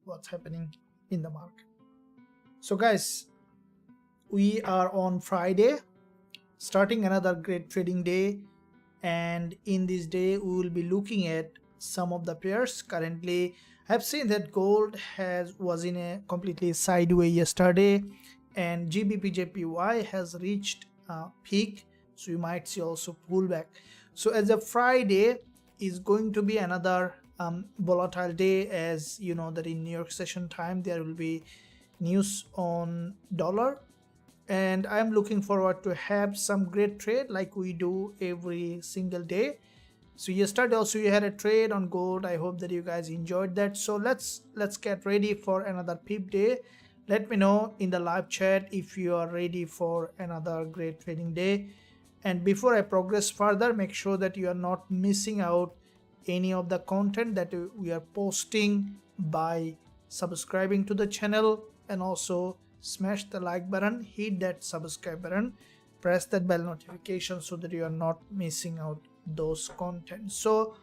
what's happening in the market. So guys, we are on Friday, starting another great trading day, and in this day we will be looking at some of the pairs. Currently I've seen that gold was in a completely sideways yesterday, and Gbpusd has reached a peak, so you might see also pullback. So as a Friday is going to be another volatile day, as you know that in New York session time there will be news on dollar, and I'm looking forward to have some great trade like we do every single day. So yesterday also we had a trade on gold. I hope that you guys enjoyed that. So let's get ready for another peep day. Let me know in the live chat if you are ready for another great trading day. And before I progress further, make sure that you are not missing out any of the content that we are posting by subscribing to the channel, and also smash the like button, hit that subscribe button, press that bell notification so that you are not missing out those content. So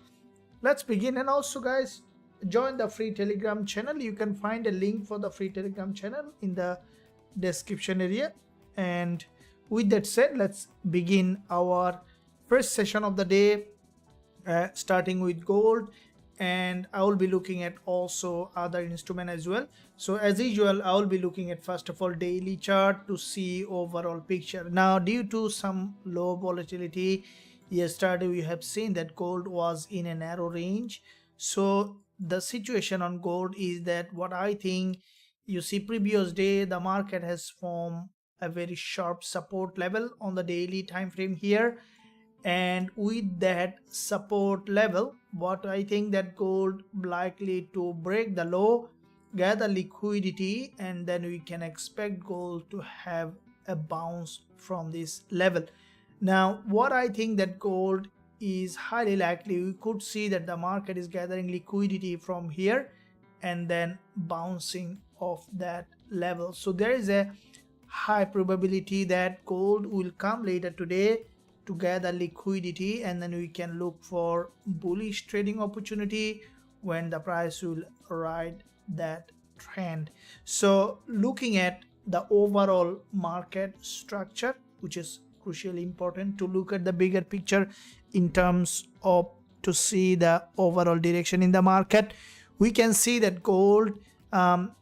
let's begin. And also guys, join the free Telegram channel. You can find a link for the free Telegram channel in the description area. And with that said, let's begin our first session of the day, starting with gold, and I will be looking at also other instrument as well. So as usual, I will be looking at first of all daily chart to see overall picture. Now due to some low volatility yesterday, we have seen that gold was in a narrow range. So the situation on gold is that what I think, you see previous day the market has formed a very sharp support level on the daily time frame here, and with that support level, what I think that gold likely to break the low, gather liquidity, and then we can expect gold to have a bounce from this level. Now what I think that gold is highly likely, we could see that the market is gathering liquidity from here and then bouncing off that level. So there is a high probability that gold will come later today to gather liquidity, and then we can look for bullish trading opportunity when the price will ride that trend. So looking at the overall market structure, which is crucially important to look at the bigger picture in terms of to see the overall direction in the market, we can see that gold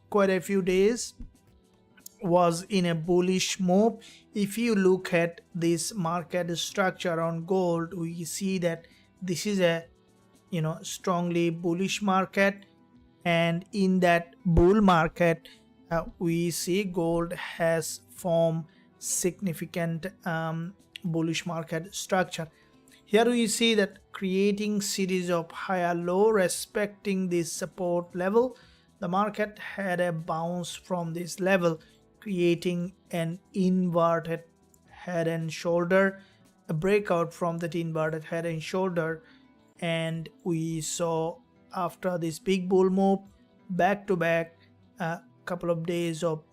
quite a few days was in a bullish move. If you look at this market structure on gold, we see that this is a strongly bullish market, and in that bull market we see gold has formed significant bullish market structure. Here we see that creating series of higher low respecting this support level, the market had a bounce from this level, creating an inverted head and shoulder, a breakout from that inverted head and shoulder, and we saw after this big bull move back to back a couple of days of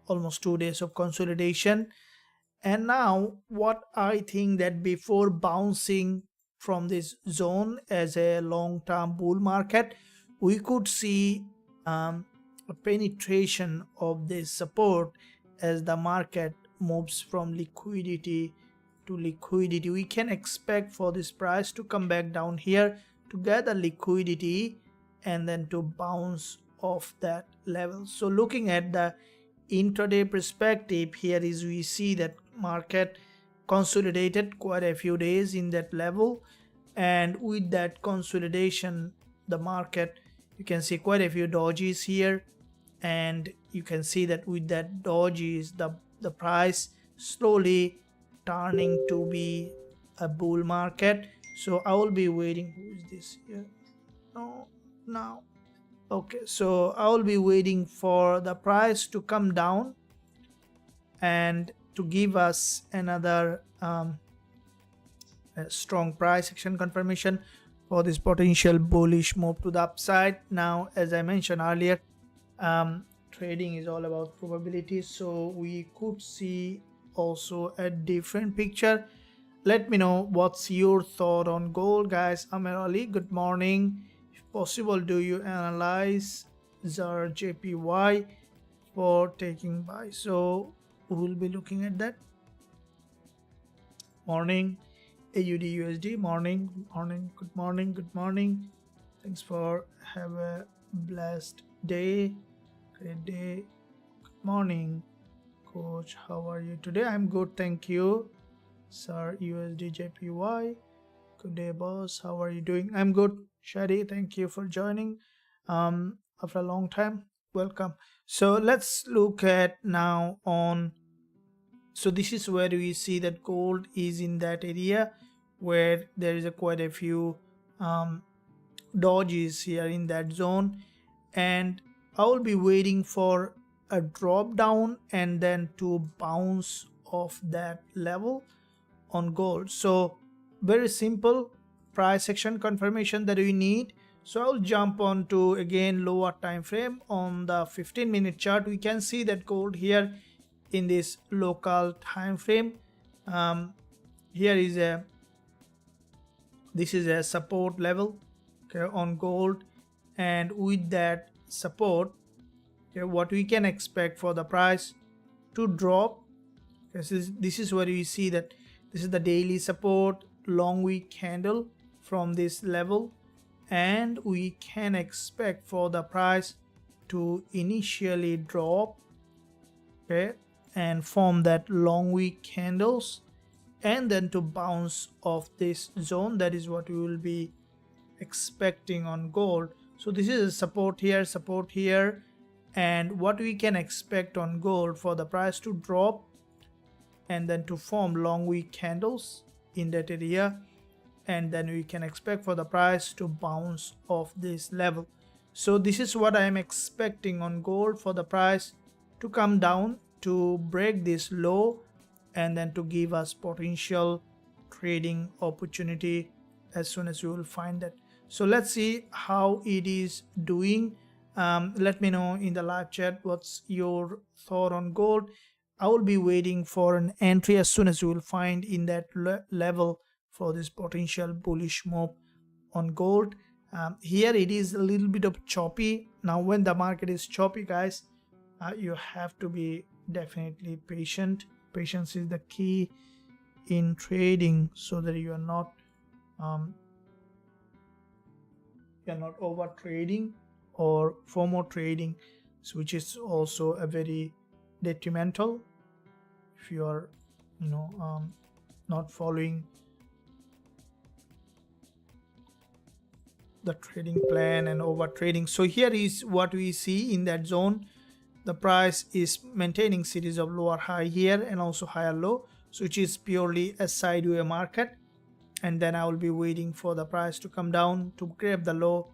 almost 2 days of consolidation. And now what I think that before bouncing from this zone as a long-term bull market, we could see a penetration of this support as the market moves from liquidity to liquidity. We can expect for this price to come back down here to gather liquidity and then to bounce off that level. So looking at the intraday perspective, here is we see that market consolidated quite a few days in that level, and with that consolidation the market, you can see quite a few dojis here, and you can see that with that dojis the price slowly turning to be a bull market. So I will be waiting. Who is this here? No, now. Okay, so I will be waiting for the price to come down and to give us another strong price action confirmation for this potential bullish move to the upside. Now, as I mentioned earlier, trading is all about probabilities, so we could see also a different picture. Let me know what's your thought on gold, guys. Amir Ali, good morning. If possible, do you analyze Usdjpy for taking buy. So we'll be looking at that. Morning, AUD USD, morning, good morning. Thanks for have a blessed day, great day. Good morning, coach. How are you today? I'm good, thank you, sir. Usdjpy. Good day, boss. How are you doing? I'm good, Shadi. Thank you for joining. After a long time, welcome. So let's look at now on. So this is where we see that gold is in that area where there is quite a few dodges here in that zone, and I will be waiting for a drop down and then to bounce off that level on gold. So very simple price action confirmation that we need. So I'll jump on to again lower time frame. On the 15-minute chart, we can see that gold here in this local time frame, here is this is a support level, okay, on gold, and with that support, okay, what we can expect for the price to drop. This is where you see that this is the daily support, long week candle from this level, and we can expect for the price to initially drop, okay, and form that long week candles and then to bounce off this zone. That is what we will be expecting on gold. So this is a support here, and what we can expect on gold for the price to drop and then to form long week candles in that area, and then we can expect for the price to bounce off this level. So this is what I am expecting on gold, for the price to come down to break this low and then to give us potential trading opportunity as soon as we will find that. So let's see how it is doing. Let me know in the live chat what's your thought on gold. I will be waiting for an entry as soon as we will find in that level for this potential bullish move on gold. Here it is a little bit of choppy. Now when the market is choppy, guys, you have to be definitely patient. Patience is the key in trading, so that you are not over trading or FOMO trading, which is also a very detrimental if you are not following the trading plan and over trading. So here is what we see in that zone. The price is maintaining series of lower high here and also higher low, so which is purely a sideways market. And then I will be waiting for the price to come down to grab the low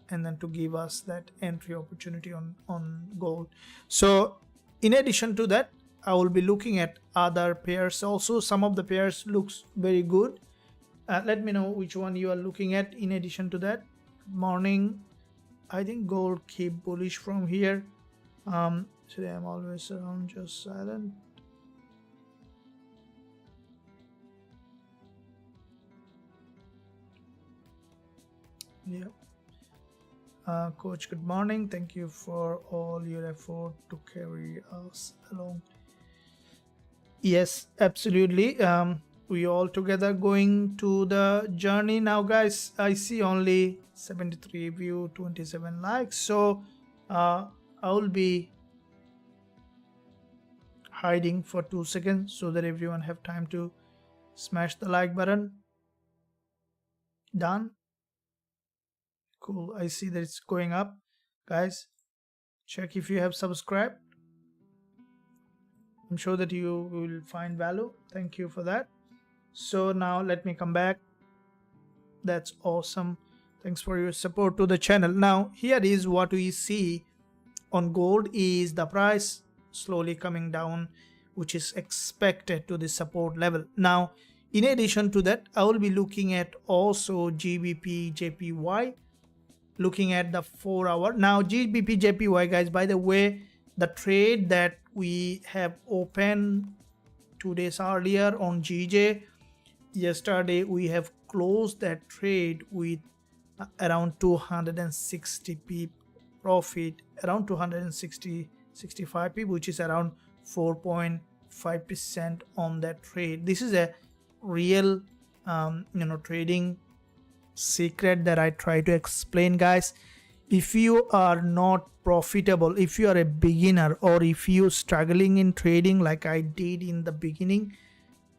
and then to give us that entry opportunity on gold. So in addition to that, I will be looking at other pairs also. Some of the pairs looks very good. Let me know which one you are looking at in addition to that. Good morning. I think gold keep bullish from here. Today I'm always around, just silent. Yeah. Coach, good morning. Thank you for all your effort to carry us along. Yes, absolutely. We all together going to the journey now, guys. I see only 73 view, 27 likes. So I will be hiding for 2 seconds so that everyone have time to smash the like button. Done. Cool. I see that it's going up. Guys, check if you have subscribed. I'm sure that you will find value. Thank you for that. So now let me come back. That's awesome. Thanks for your support to the channel. Now here is what we see on gold is the price slowly coming down, which is expected to the support level. Now in addition to that, I will be looking at also Gbpusd, looking at the 4 hour. Now Gbpusd, guys, by the way, the trade that we have opened 2 days earlier on GJ, yesterday we have closed that trade with around 260 pip profit around 265 pip, which is around 4.5% on that trade. This is a real trading secret that I try to explain, guys. If you are not profitable, if you are a beginner, or if you're struggling in trading like I did in the beginning,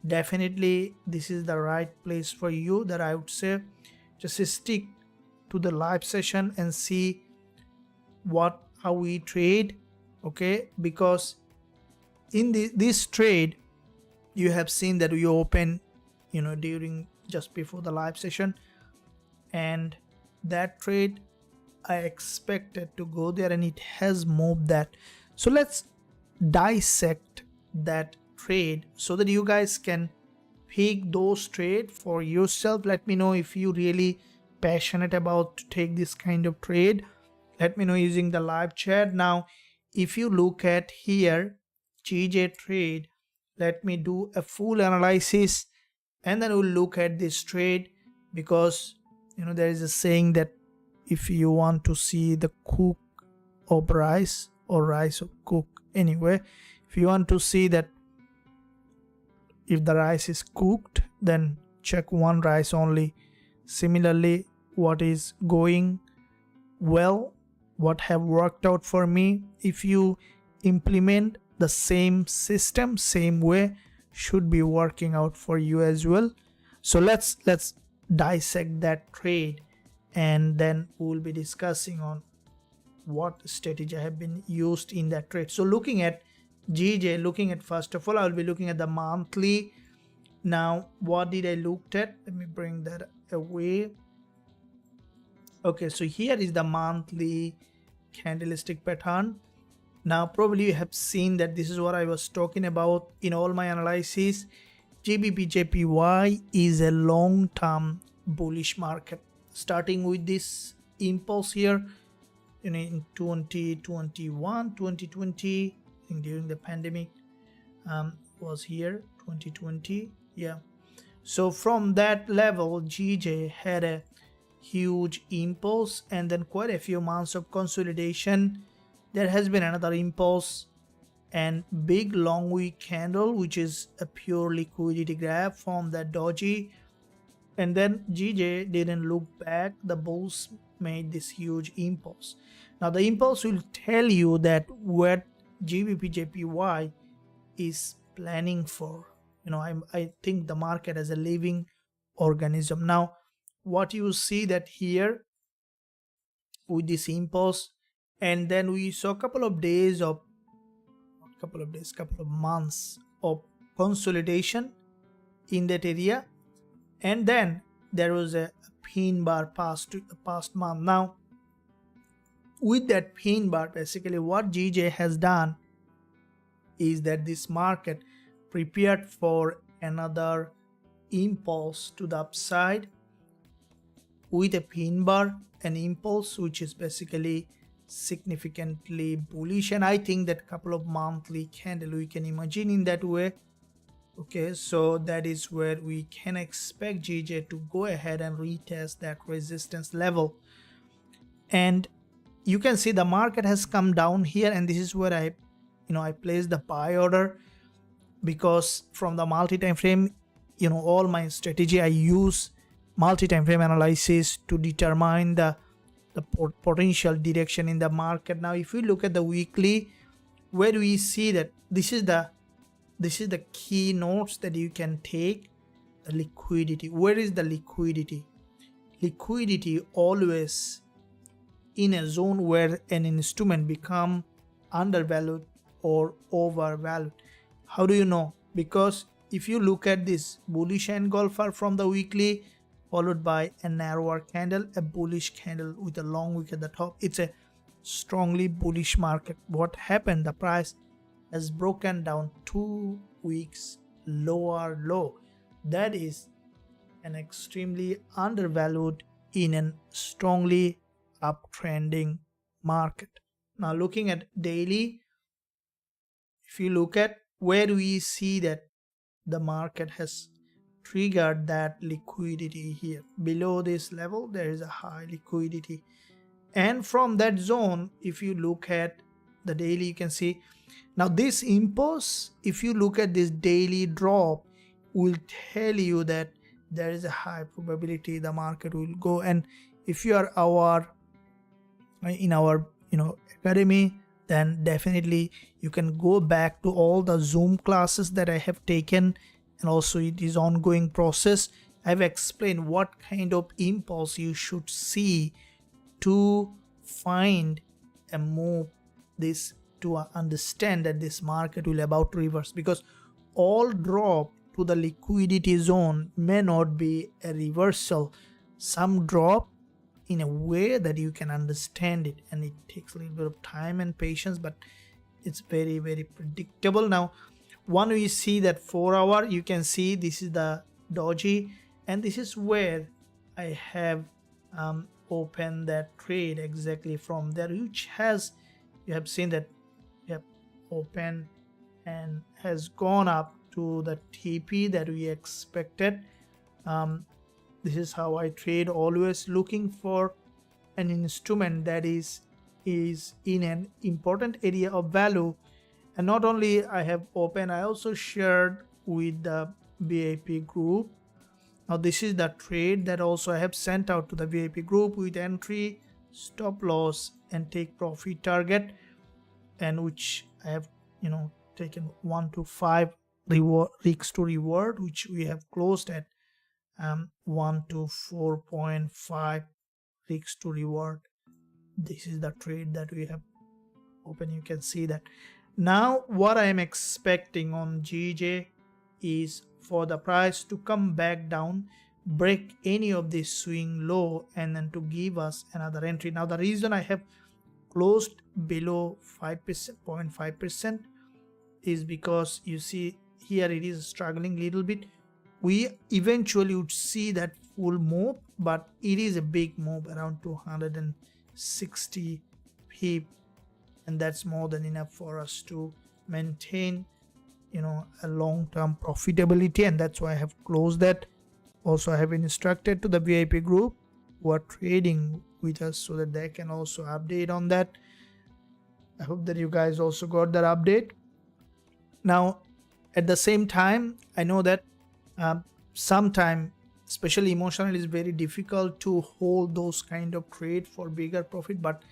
definitely this is the right place for you. That I would say just stick to the live session and see how we trade, okay? Because in this trade, you have seen that we open during just before the live session, and that trade I expected to go there, and it has moved that. So let's dissect that trade so that you guys can pick those trade for yourself. Let me know if you really passionate about to take this kind of trade. Let me know using the live chat. Now if you look at here GJ trade, let me do a full analysis and then we'll look at this trade, because there is a saying that if you want to see the cook of rice or rice of cook, anyway, if you want to see that if the rice is cooked, then check one rice only. Similarly, what is going well, what have worked out for me, if you implement the same system, same way, should be working out for you as well. So let's dissect that trade, and then we'll be discussing on what strategy have been used in that trade. So looking at GJ, first of all, I'll be looking at the monthly. Now what did I looked at? Let me bring that away. Okay, so here is the monthly candlestick pattern. Now probably you have seen that this is what I was talking about in all my analysis. Gbpusd is a long-term bullish market, starting with this impulse here in 2021, 2020, I think during the pandemic, was here 2020, yeah. So from that level, GJ had a huge impulse, and then quite a few months of consolidation. There has been another impulse and big long wick candle, which is a pure liquidity grab from that doji, and then GJ didn't look back. The bulls made this huge impulse. Now the impulse will tell you that what Gbpusd is planning for. I think the market as a living organism. Now what you see that here with this impulse, and then we saw couple of months of consolidation in that area, and then there was a pin bar past month. Now with that pin bar, basically what GJ has done is that this market prepared for another impulse to the upside with a pin bar, an impulse which is basically significantly bullish, and I think that couple of monthly candle we can imagine in that way. Okay, so that is where we can expect GJ to go ahead and retest that resistance level, and you can see the market has come down here, and this is where I placed the buy order, because from the multi-time frame, all my strategy I use multi-time frame analysis to determine the potential direction in the market. Now if we look at the weekly, where we see that this is the key notes that you can take. The liquidity, where is the liquidity? Liquidity always in a zone where an instrument become undervalued or overvalued. How do you know? Because if you look at this bullish engulfer from the weekly, followed by a narrower candle, a bullish candle with a long wick at the top, it's a strongly bullish market. What happened? The price has broken down 2 weeks lower low. That is an extremely undervalued in a strongly uptrending market. Now looking at daily, if you look at where we see that the market has triggered that liquidity here below this level, there is a high liquidity, And from that zone, if you look at the daily, you can see now this impulse, if you look at this daily drop, will tell you that there is a high probability the market will go. And if you are in our academy, then definitely you can go back to all the Zoom classes that I have taken, and also it is ongoing process. I've explained what kind of impulse you should see to find a move this, to understand that this market will about to reverse, because all drop to the liquidity zone may not be a reversal. Some drop in a way that you can understand it, and it takes a little bit of time and patience, but it's very, very predictable. Now when we see that 4 hour, you can see this is the doji, and this is where I have opened that trade exactly from there, which has, you have seen that we have opened and has gone up to the TP that we expected. This is how I trade, always looking for an instrument that is in an important area of value. And not only I have opened, I also shared with the VIP group. Now this is the trade that also I have sent out to the VIP group with entry, stop loss, and take profit target, and which I have taken 1 to 5 risks to reward, which we have closed at 1 to 4.5 risks to reward. This is the trade that we have open. You can see that. Now what I am expecting on GJ is for the price to come back down, break any of this swing low, and then to give us another entry. Now the reason I have closed below 0.5% is because you see here it is struggling a little bit. We eventually would see that full move, but it is a big move around 260 pip, and that's more than enough for us to maintain a long-term profitability, and that's why I have closed that. Also I have instructed to the VIP group who are trading with us so that they can also update on that. I hope that you guys also got that update. Now at the same time, I know that sometimes, especially emotional, is very difficult to hold those kind of trade for bigger profit, but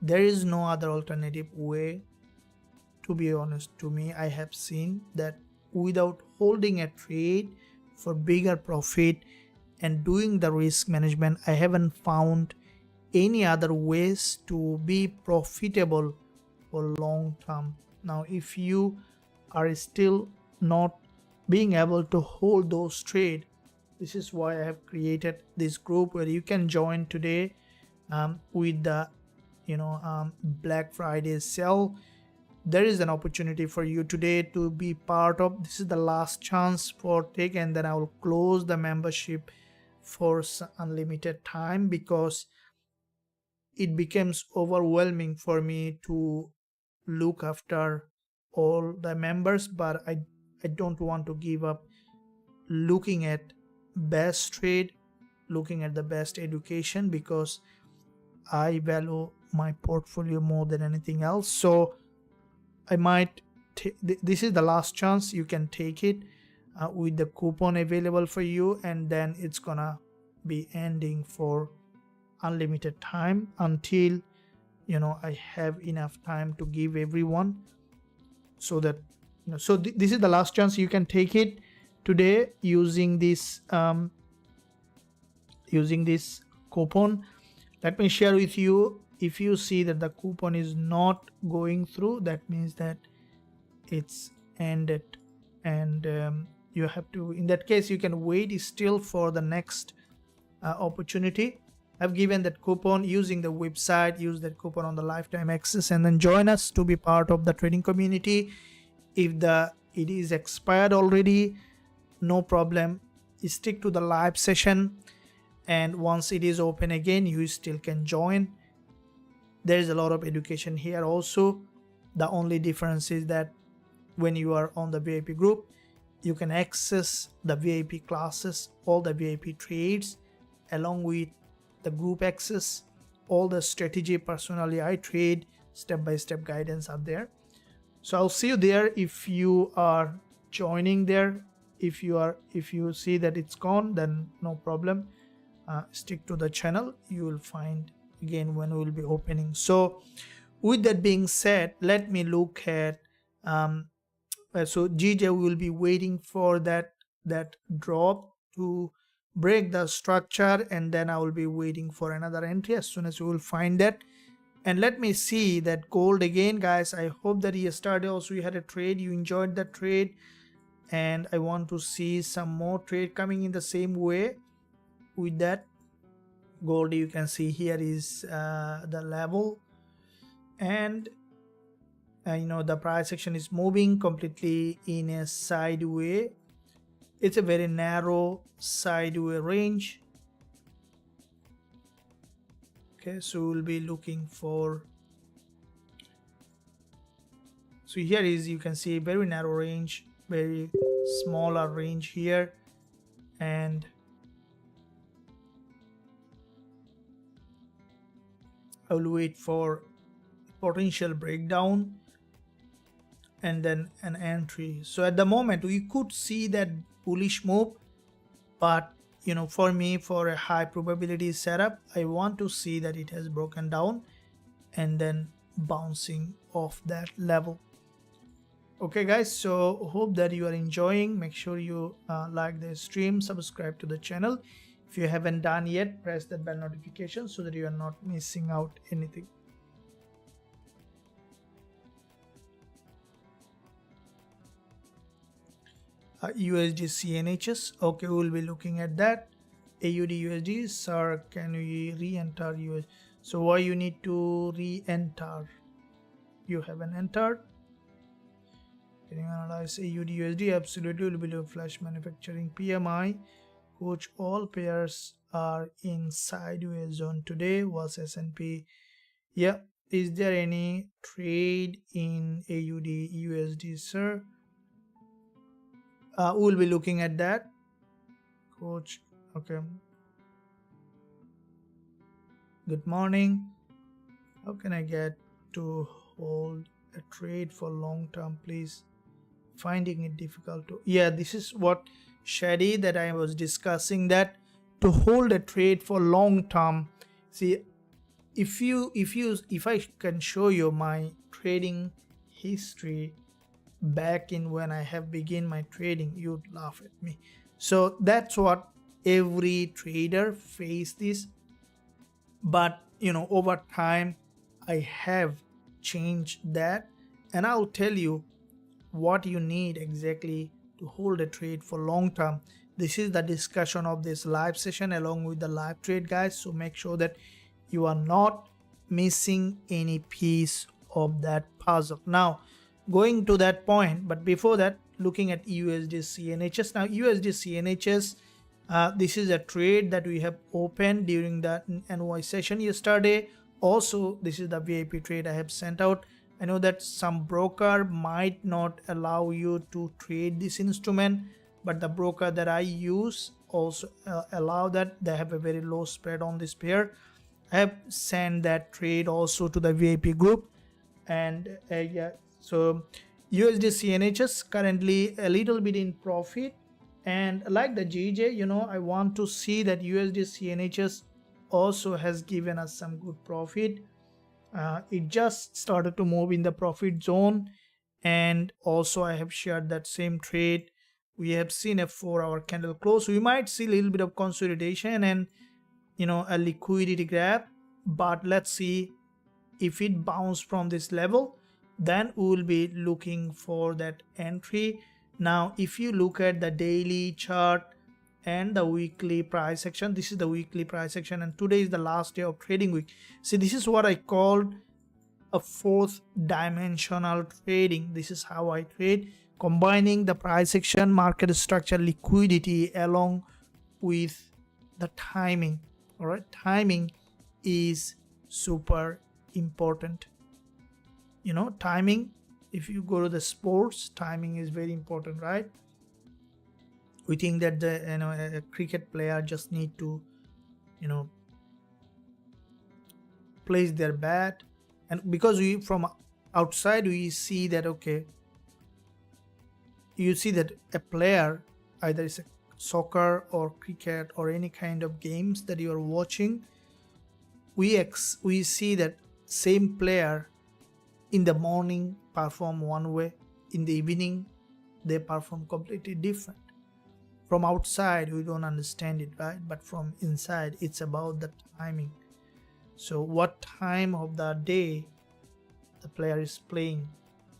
there is no other alternative way. To be honest, to me, I have seen that without holding a trade for bigger profit and doing the risk management, I haven't found any other ways to be profitable for long term. Now if you are still not being able to hold those trade, this is why I have created this group where you can join today with the Black Friday sale. There is an opportunity for you today to be part of. This is the last chance for take, and then I will close the membership for unlimited time, because it becomes overwhelming for me to look after all the members, but I don't want to give up looking at best trade, looking at the best education, because I value my portfolio more than anything else. So I might this is the last chance. You can take it with the coupon available for you, and then it's gonna be ending for unlimited time until I have enough time to give everyone, so that this is the last chance. You can take it today using this coupon. Let me share with you. If you see that the coupon is not going through, that means that it's ended, and you have to, in that case, you can wait still for the next opportunity. I've given that coupon using the website. Use that coupon on the lifetime access, and then join us to be part of the trading community. If it is expired already, no problem, stick to the live session, and once it is open again, you still can join. There is a lot of education here also. The only difference is that when you are on the VIP group, you can access the VIP classes, all the VIP trades, along with the group access, all the strategy personally I trade, step-by-step guidance are there. So I'll see you there if you are joining there. If you see that it's gone, then no problem. Stick to the channel. You will find again when we will be opening. So with that being said, let me look at so GJ will be waiting for that drop to break the structure, and then I will be waiting for another entry as soon as we will find that. And let me see that gold again, guys. I hope that yesterday also you had a trade, you enjoyed that trade, and I want to see some more trade coming in the same way. With that gold, you can see here is the level, and the price action is moving completely in a sideway. It's a very narrow sideway range. Okay, so we'll be looking for, so here is, you can see very narrow range, very smaller range here, and I will wait for potential breakdown and then an entry. So at the moment we could see that bullish move, but for me, for a high probability setup, I want to see that it has broken down and then bouncing off that level. Okay guys, so hope that you are enjoying. Make sure you like the stream, subscribe to the channel. If you haven't done yet, press that bell notification so that you are not missing out anything. USD CNHs, okay, we will be looking at that. AUD USD, sir, can we re-enter US? So why you need to re-enter? You haven't entered. Can you analyze AUD USD? Absolutely, will be low flash manufacturing PMI. Coach, all pairs are in sideways zone today. Was S&P? Yeah. Is there any trade in AUD USD, sir? We'll be looking at that. Coach, okay. Good morning. How can I get to hold a trade for long term, please? Finding it difficult to, yeah, this is what Shady that I was discussing, that to hold a trade for long term. See, if I can show you my trading history back in when I have begun my trading, you'd laugh at me. So that's what every trader face this, but over time I have changed that, and I'll tell you what you need exactly to hold a trade for long term. This is the discussion of this live session along with the live trade, guys, so make sure that you are not missing any piece of that puzzle. Now going to that point, but before that, looking at USD CNHs. Now USD CNHs, this is a trade that we have opened during the NY session yesterday. Also, this is the VIP trade I have sent out. I know that some broker might not allow you to trade this instrument, but the broker that I use also allow that. They have a very low spread on this pair. I have sent that trade also to the VIP group, and yeah, so USD CNHs currently a little bit in profit, and like the GJ, I want to see that USD CNHs also has given us some good profit. It just started to move in the profit zone, and also I have shared that same trade. We have seen a 4-hour candle close. We might see a little bit of consolidation and a liquidity grab, but let's see if it bounced from this level, then we will be looking for that entry. Now if you look at the daily chart and the weekly price action, this is the weekly price action, and today is the last day of trading week. See, this is what I called a fourth dimensional trading. This is how I trade, combining the price action, market structure, liquidity along with the timing. All right, timing is super important. Timing, if you go to the sports, timing is very important, right? We think that a cricket player just need to place their bet, and because we from outside we see that, okay, you see that a player, either it's a soccer or cricket or any kind of games that you are watching, we see that same player in the morning perform one way, in the evening they perform completely different. From outside we don't understand it, right? But from inside it's about the timing. So what time of the day the player is playing,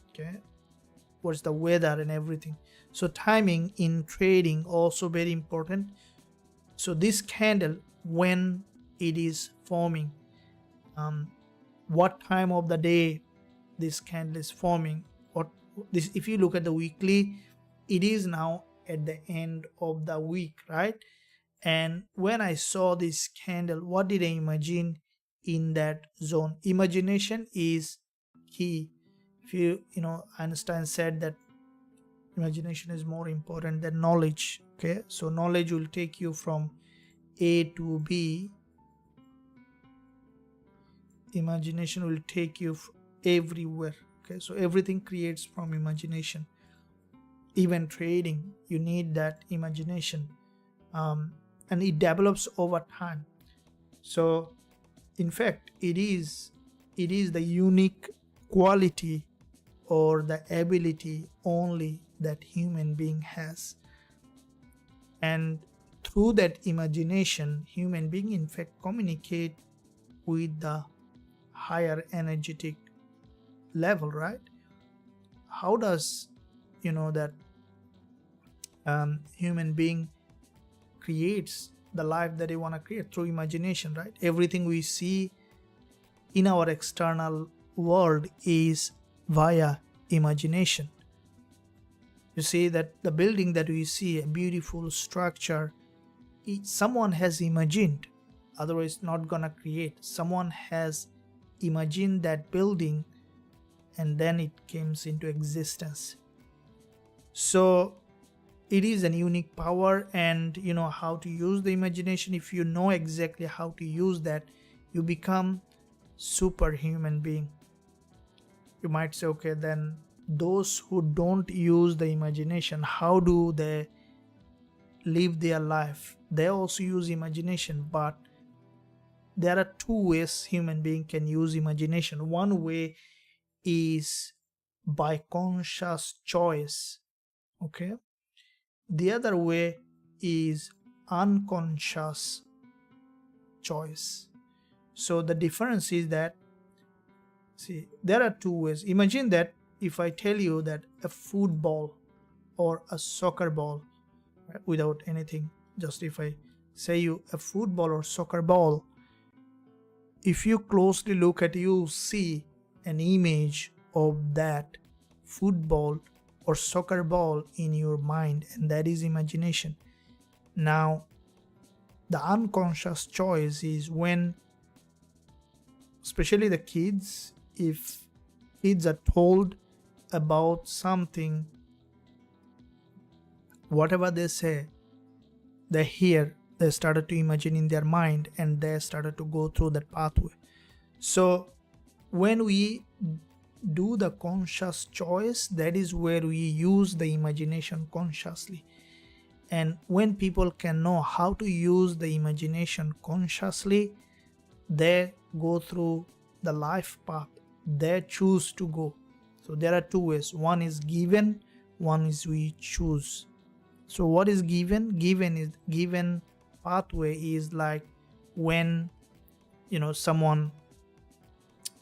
okay, what's the weather and everything. So timing in trading also very important. So this candle, when it is forming, what time of the day this candle is forming, what this, if you look at the weekly, it is now at the end of the week, right? And when I saw this candle, what did I imagine in that zone? Imagination is key. If you know, Einstein said that imagination is more important than knowledge. Okay, so knowledge will take you from A to B, imagination will take you everywhere. Okay, so everything creates from imagination. Even trading, you need that imagination, and it develops over time. So in fact, it is the unique quality or the ability only that human being has. And through that imagination, human being in fact communicate with the higher energetic level, right? How does, you know, that human being creates the life that they want to create? Through imagination, right? Everything we see in our external world is via imagination. You see that the building that we see, a beautiful structure, someone has imagined, otherwise not gonna create. Someone has imagined that building and then it comes into existence. So it is a unique power, and you know how to use the imagination. If you know exactly how to use that, you become superhuman being. You might say, okay, then those who don't use the imagination, how do they live their life? They also use imagination, but there are two ways human being can use imagination. One way is by conscious choice, okay? The other way is unconscious choice. So the difference is that, see, there are two ways. Imagine that if I tell you that a football or a soccer ball, right, without anything, just if I say you a football or soccer ball, if you closely look at, you see an image of that football or soccer ball in your mind, and that is imagination. Now the unconscious choice is when, especially the kids, if kids are told about something, whatever they say, they hear, they started to imagine in their mind and they started to go through that pathway. So when we do the conscious choice, that is where we use the imagination consciously. And when people can know how to use the imagination consciously, they go through the life path they choose to go. So there are two ways. One is given, one is we choose. So what is given? Given pathway is like when, you know, someone,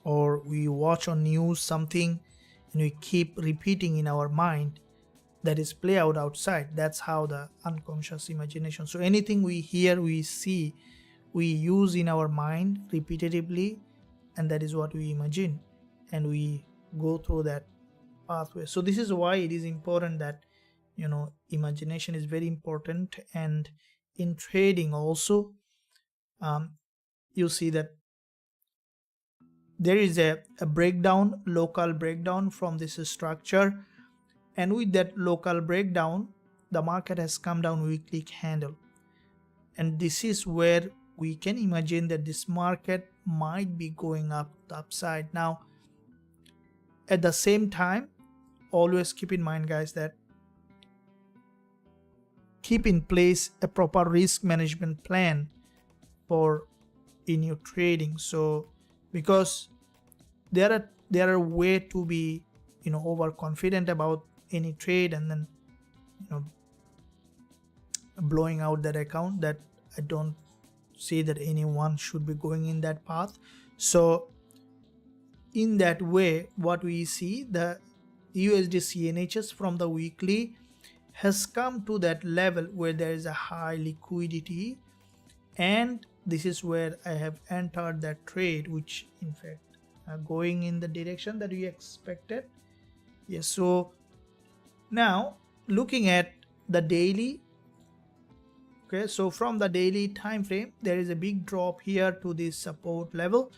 or we watch on news something and we keep repeating in our mind, that is play out outside. That's how the unconscious imagination. So anything we hear, we see, we use in our mind repetitively, and that is what we imagine, and we go through that pathway. So this is why it is important that, you know, imagination is very important. And in trading also, you see that there is a breakdown, local breakdown from this structure, and with that local breakdown, the market has come down weekly candle, and this is where we can imagine that this market might be going up the upside. Now at the same time, always keep in mind, guys, that keep in place a proper risk management plan for in your trading. So because there are way to be overconfident about any trade and then blowing out that account, that I don't say that anyone should be going in that path. So in that way, what we see, the USD CNHs from the weekly has come to that level where there is a high liquidity, and this is where I have entered that trade, which in fact going in the direction that we expected. Yes, so now looking at the daily, okay, so from the daily time frame there is a big drop here to this support level,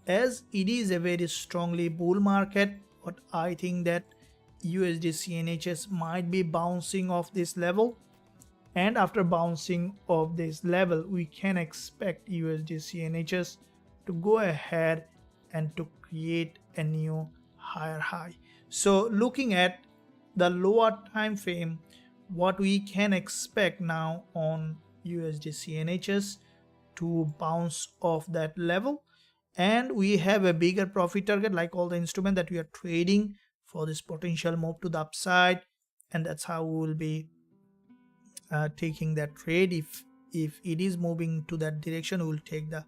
as it is a very strongly bull market. But I think that USD CNHs might be bouncing off this level, and after bouncing off this level we can expect USD CNHs to go ahead and to create a new higher high. So looking at the lower time frame, what we can expect now on USD CNHs to bounce off that level, and we have a bigger profit target like all the instrument that we are trading for this potential move to the upside, and that's how we will be taking that trade. If it is moving to that direction, we will take the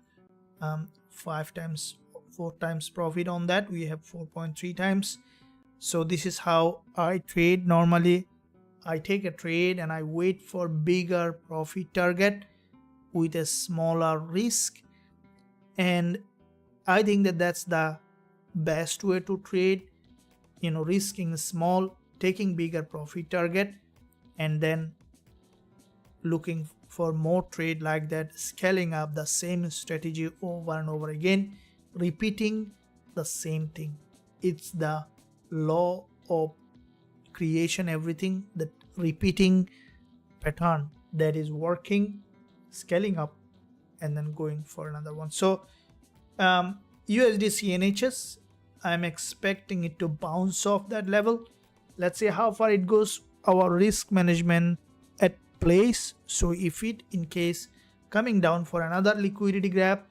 4 times profit on that. We have 4.3 times. So this is how I trade normally. I take a trade and I wait for bigger profit target with a smaller risk, and I think that that's the best way to trade, risking small, taking bigger profit target, and then looking for more trade like that, scaling up the same strategy over and over again, repeating the same thing. It's the law of creation, everything, that repeating pattern that is working, scaling up and then going for another one. So USD CNHs, I'm expecting it to bounce off that level. Let's see how far it goes. Our risk management at place. So if it in case coming down for another liquidity grab,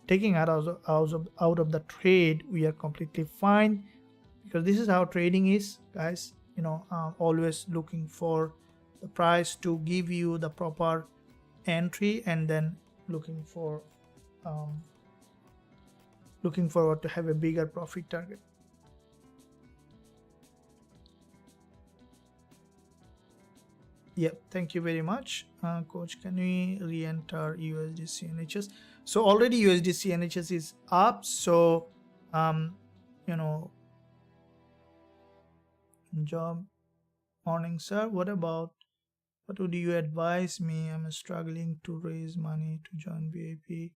taking out of the trade, we are completely fine, because this is how trading is, guys. Always looking for the price to give you the proper entry, and then looking forward to have a bigger profit target. Yep, thank you very much, coach. Can we re-enter USD CNHs? So already USD CNHs is up. So job morning, sir. What would you advise me? I'm struggling to raise money to join VIP.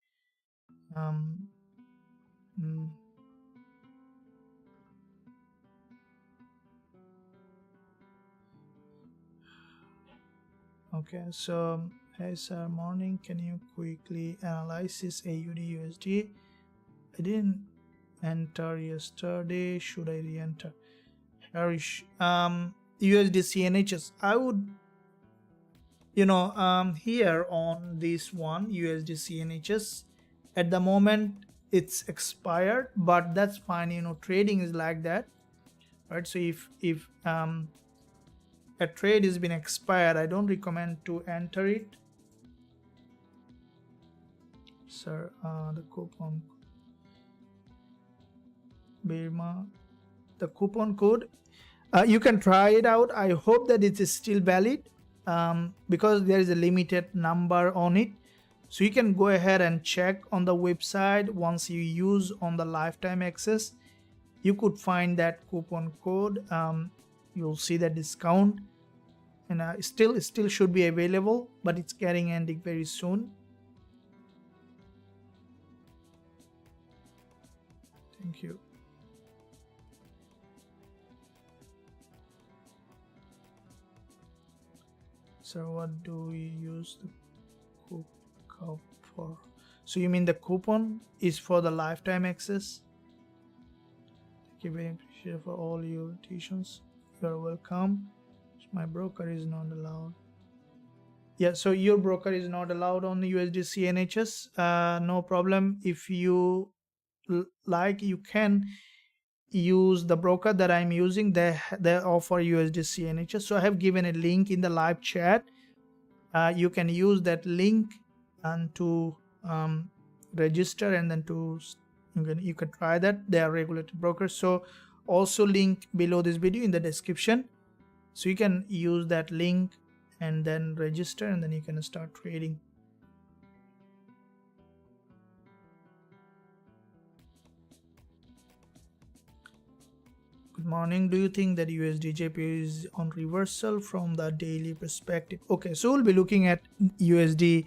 Okay, so hey sir, morning. Can you quickly analyze this AUD USD? I didn't enter yesterday. Should I re-enter? Harish, USD CNHs, I would, here on this one USD CNHs, at the moment it's expired, but that's fine. Trading is like that, right? So if a trade has been expired, I don't recommend to enter it, sir. The coupon Burma, the coupon code, you can try it out. I hope that it is still valid, because there is a limited number on it. So you can go ahead and check on the website. Once you use on the lifetime access, you could find that coupon code. You'll see the discount, and still should be available, but it's getting ending very soon. Thank you. So what do we use the cook up? for. So you mean the coupon is for the lifetime access? Thank you, very appreciated for all your tuitions. You're welcome. My broker is not allowed. Yeah, so your broker is not allowed on the USDC NHS. No problem. If you like, you can use the broker that I'm using. They offer USDC NHS. So I have given a link in the live chat. You can use that link and to register, and then to you can try that. They are regulated brokers. So also link below this video in the description. So you can use that link and then register, and then you can start trading. Good morning. Do you think that Usdjpy is on reversal from the daily perspective? Okay, so we'll be looking at USDJPY.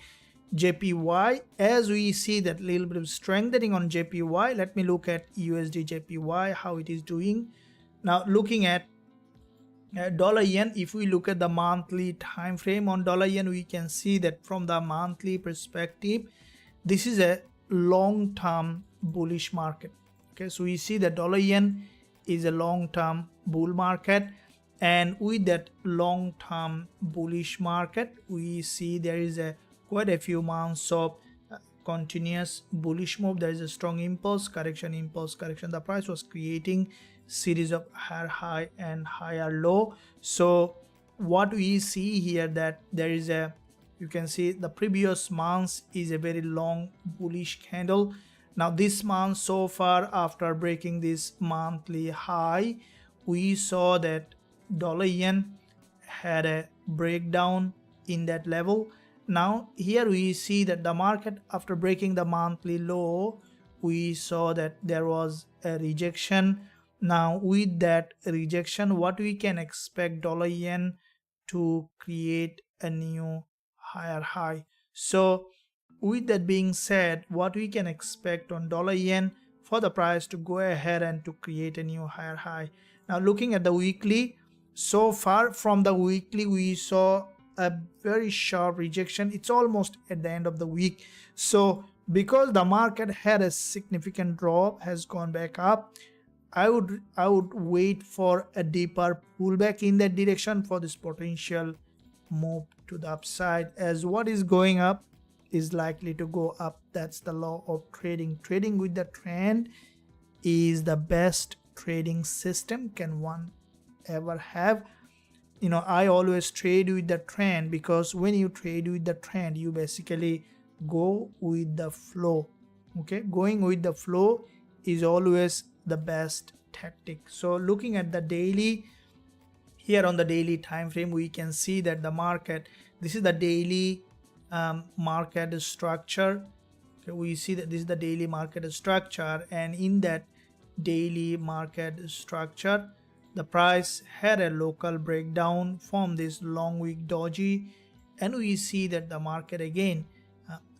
As we see that little bit of strengthening on JPY, let me look at USDJPY, how it is doing. Now looking at dollar yen, if we look at the monthly time frame on dollar yen, we can see that from the monthly perspective, this is a long-term bullish market. Okay, so we see that dollar yen is a long-term bull market, and with that long-term bullish market, we see there is quite a few months of continuous bullish move. There is a strong impulse correction. The price was creating series of higher high and higher low. So what we see here, that there is a, you can see the previous months is a very long bullish candle. Now this month so far, after breaking this monthly high, we saw that dollar yen had a breakdown in that level. Now here we see that the market, after breaking the monthly low, we saw that there was a rejection. Now with that rejection, what we can expect, dollar yen to create a new higher high. So with that being said, what we can expect on dollar yen, for the price to go ahead and to create a new higher high. Now looking at the weekly, so far from the weekly, we saw a very sharp rejection. It's almost at the end of the week. So because the market had a significant drop, has gone back up, I would wait for a deeper pullback in that direction for this potential move to the upside, as what is going up is likely to go up. That's the law of trading. Trading with the trend is the best trading system can one ever have. You know, I always trade with the trend, because when you trade with the trend, you basically go with the flow. Okay, going with the flow is always the best tactic. So looking at the daily, here on the daily time frame, we can see that the market, this is the daily market structure. Okay, we see that this is the daily market structure, and in that daily market structure, the price had a local breakdown from this long wick doji, and we see that the market again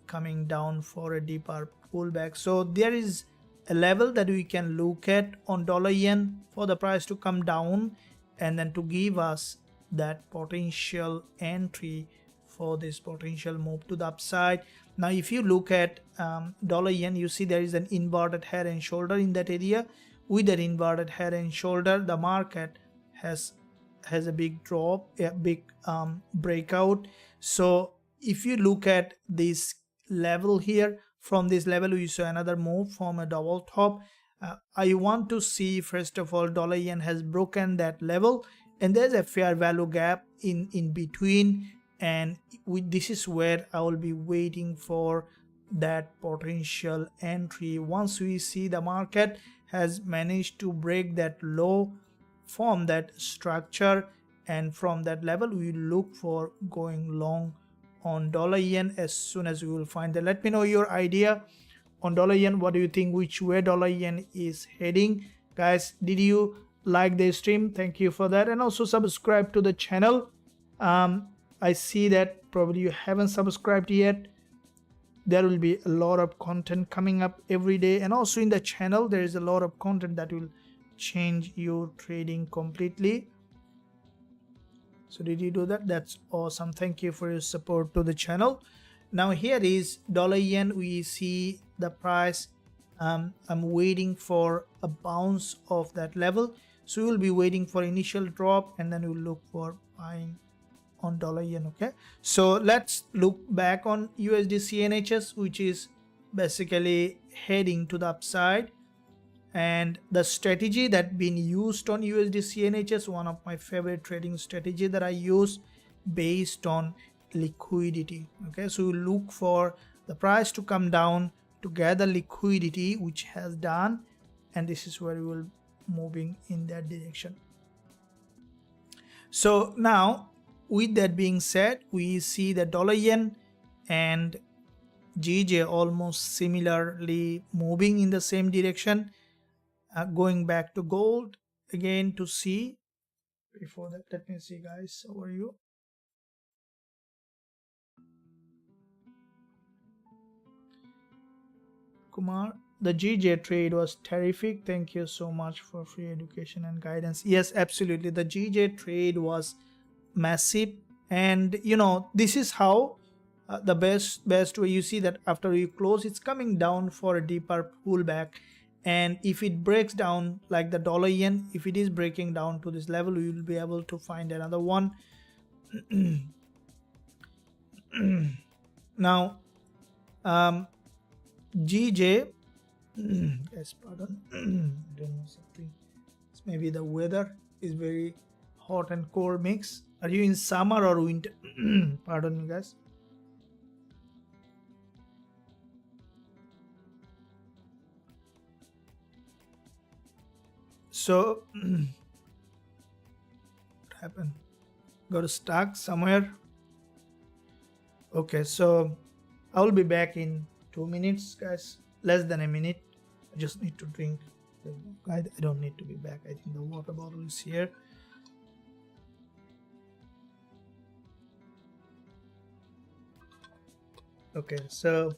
coming down for a deeper pullback. So there is a level that we can look at on dollar yen for the price to come down, and then to give us that potential entry for this potential move to the upside. Now if you look at dollar yen, you see there is an inverted head and shoulder in that area. With that inverted head and shoulder, the market has a big drop, a big breakout. So if you look at this level here, from this level we saw another move from a double top. I want to see, first of all, dollar yen has broken that level, and there's a fair value gap in between, and this is where I will be waiting for that potential entry. Once we see the market has managed to break that low from that structure, and from that level we look for going long on dollar yen as soon as we will find that. Let me know your idea on dollar yen. What do you think, which way dollar yen is heading? Guys, did you like the stream? Thank you for that, and also subscribe to the channel. I see that probably you haven't subscribed yet. There will be a lot of content coming up every day, and also in the channel there is a lot of content that will change your trading completely. So did you do that? That's awesome. Thank you for your support to the channel. Now here is dollar yen. We see the price. I'm waiting for a bounce of that level, so we will be waiting for initial drop and then we'll look for buying on dollar yen. Okay, so let's look back on USD CNHS, which is basically heading to the upside. And the strategy that been used on USD CNHS, one of my favorite trading strategy that I use, based on liquidity. Okay, so we look for the price to come down to gather liquidity, which has done, and this is where we will moving in that direction. So now, with that being said, we see the dollar yen and GJ almost similarly moving in the same direction. Going back to gold again to see. Before that, let me see, guys, how are you? Kumar, the GJ trade was terrific. Thank you so much for free education and guidance. Yes, absolutely. The GJ trade was massive, and you know, this is how the best way. You see that after you close, it's coming down for a deeper pullback, and if it breaks down like the dollar yen, if it is breaking down to this level, we will be able to find another one. Now GJ, yes, pardon, I don't know, something, maybe the weather is very hot and cold mix. Are you in summer or winter? Pardon me, guys. So what happened? Got stuck somewhere. Okay, so I will be back in 2 minutes, guys. Less than a minute. I just need to drink. I don't need to be back. I think the water bottle is here. Okay, so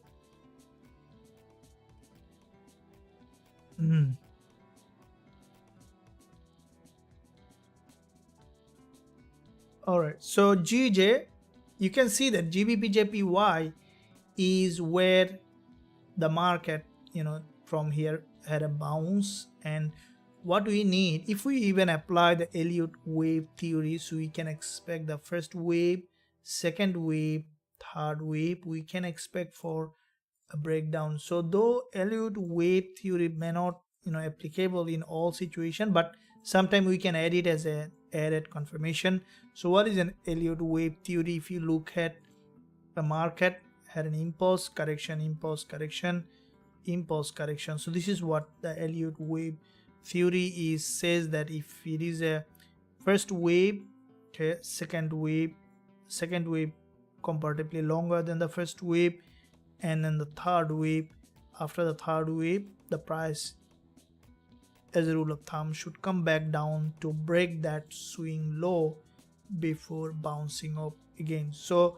all right, so GJ, you can see that Gbpsd is where the market, you know, from here had a bounce. And what we need, if we even apply the Elliott wave theory, so we can expect the first wave, second wave, third wave, we can expect for a breakdown. So though Elliott wave theory may not, you know, applicable in all situation, but sometimes we can add it as a added confirmation. So what is an Elliott wave theory? If you look at the market had an impulse correction, impulse correction, impulse correction. So this is what the Elliott wave theory is, says that if it is a first wave, okay, second wave comparatively longer than the first wave, and then the third wave, after the third wave, the price, as a rule of thumb, should come back down to break that swing low before bouncing up again. So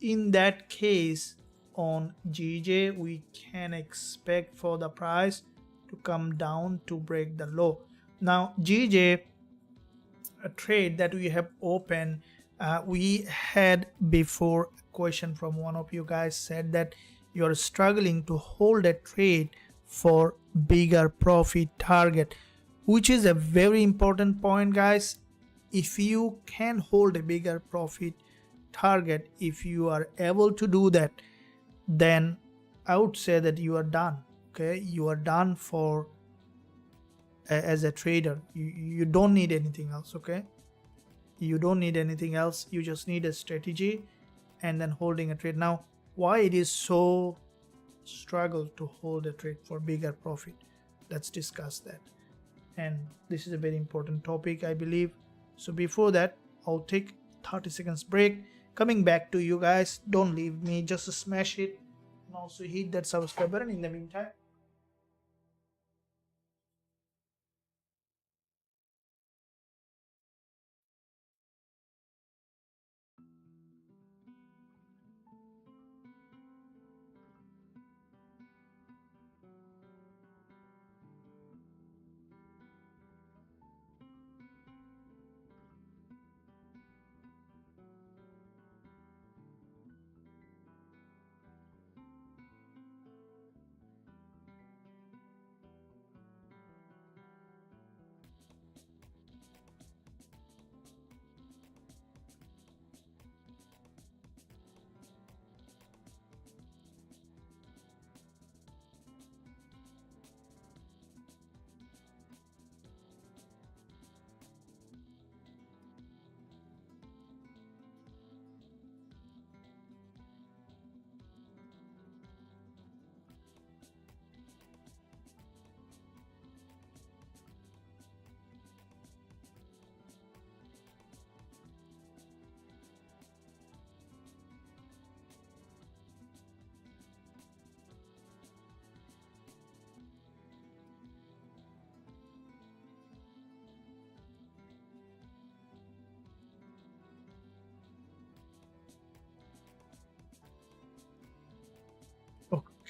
in that case, on GJ, we can expect for the price to come down to break the low. Now GJ, a trade that we have opened, we had before a question from one of you guys, said that you're struggling to hold a trade for bigger profit target, which is a very important point, guys. If you can hold a bigger profit target, if you are able to do that, then I would say that you are done. Okay, you are done for as a trader. You don't need anything else. Okay, you don't need anything else. You just need a strategy and then holding a trade. Now, why it is so struggle to hold a trade for bigger profit, let's discuss that. And this is a very important topic, I believe. So before that, I'll take 30 seconds break. Coming back to you guys, don't leave me, just smash it and also hit that subscribe button in the meantime.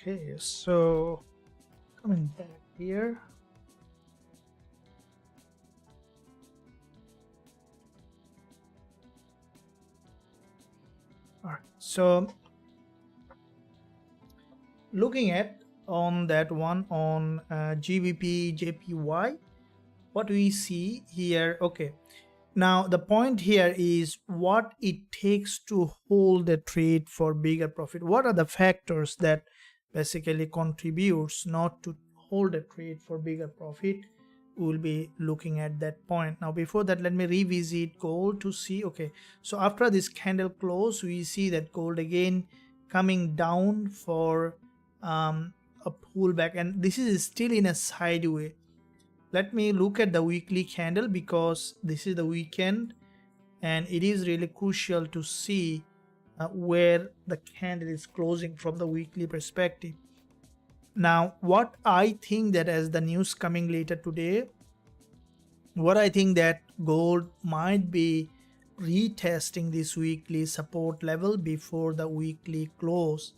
Okay, so coming back here. All right, so looking at on that one on GBP JPY, what we see here, okay, now the point here is what it takes to hold the trade for bigger profit. What are the factors that basically contributes not to hold a trade for bigger profit? We will be looking at that point. Now before that, let me revisit gold to see. Okay, so after this candle close, we see that gold again coming down for a pullback, and this is still in a sideways. Let me look at the weekly candle because this is the weekend and it is really crucial to see where the candle is closing from the weekly perspective. Now what I think that as the news coming later today, what I think that gold might be retesting this weekly support level before the weekly close.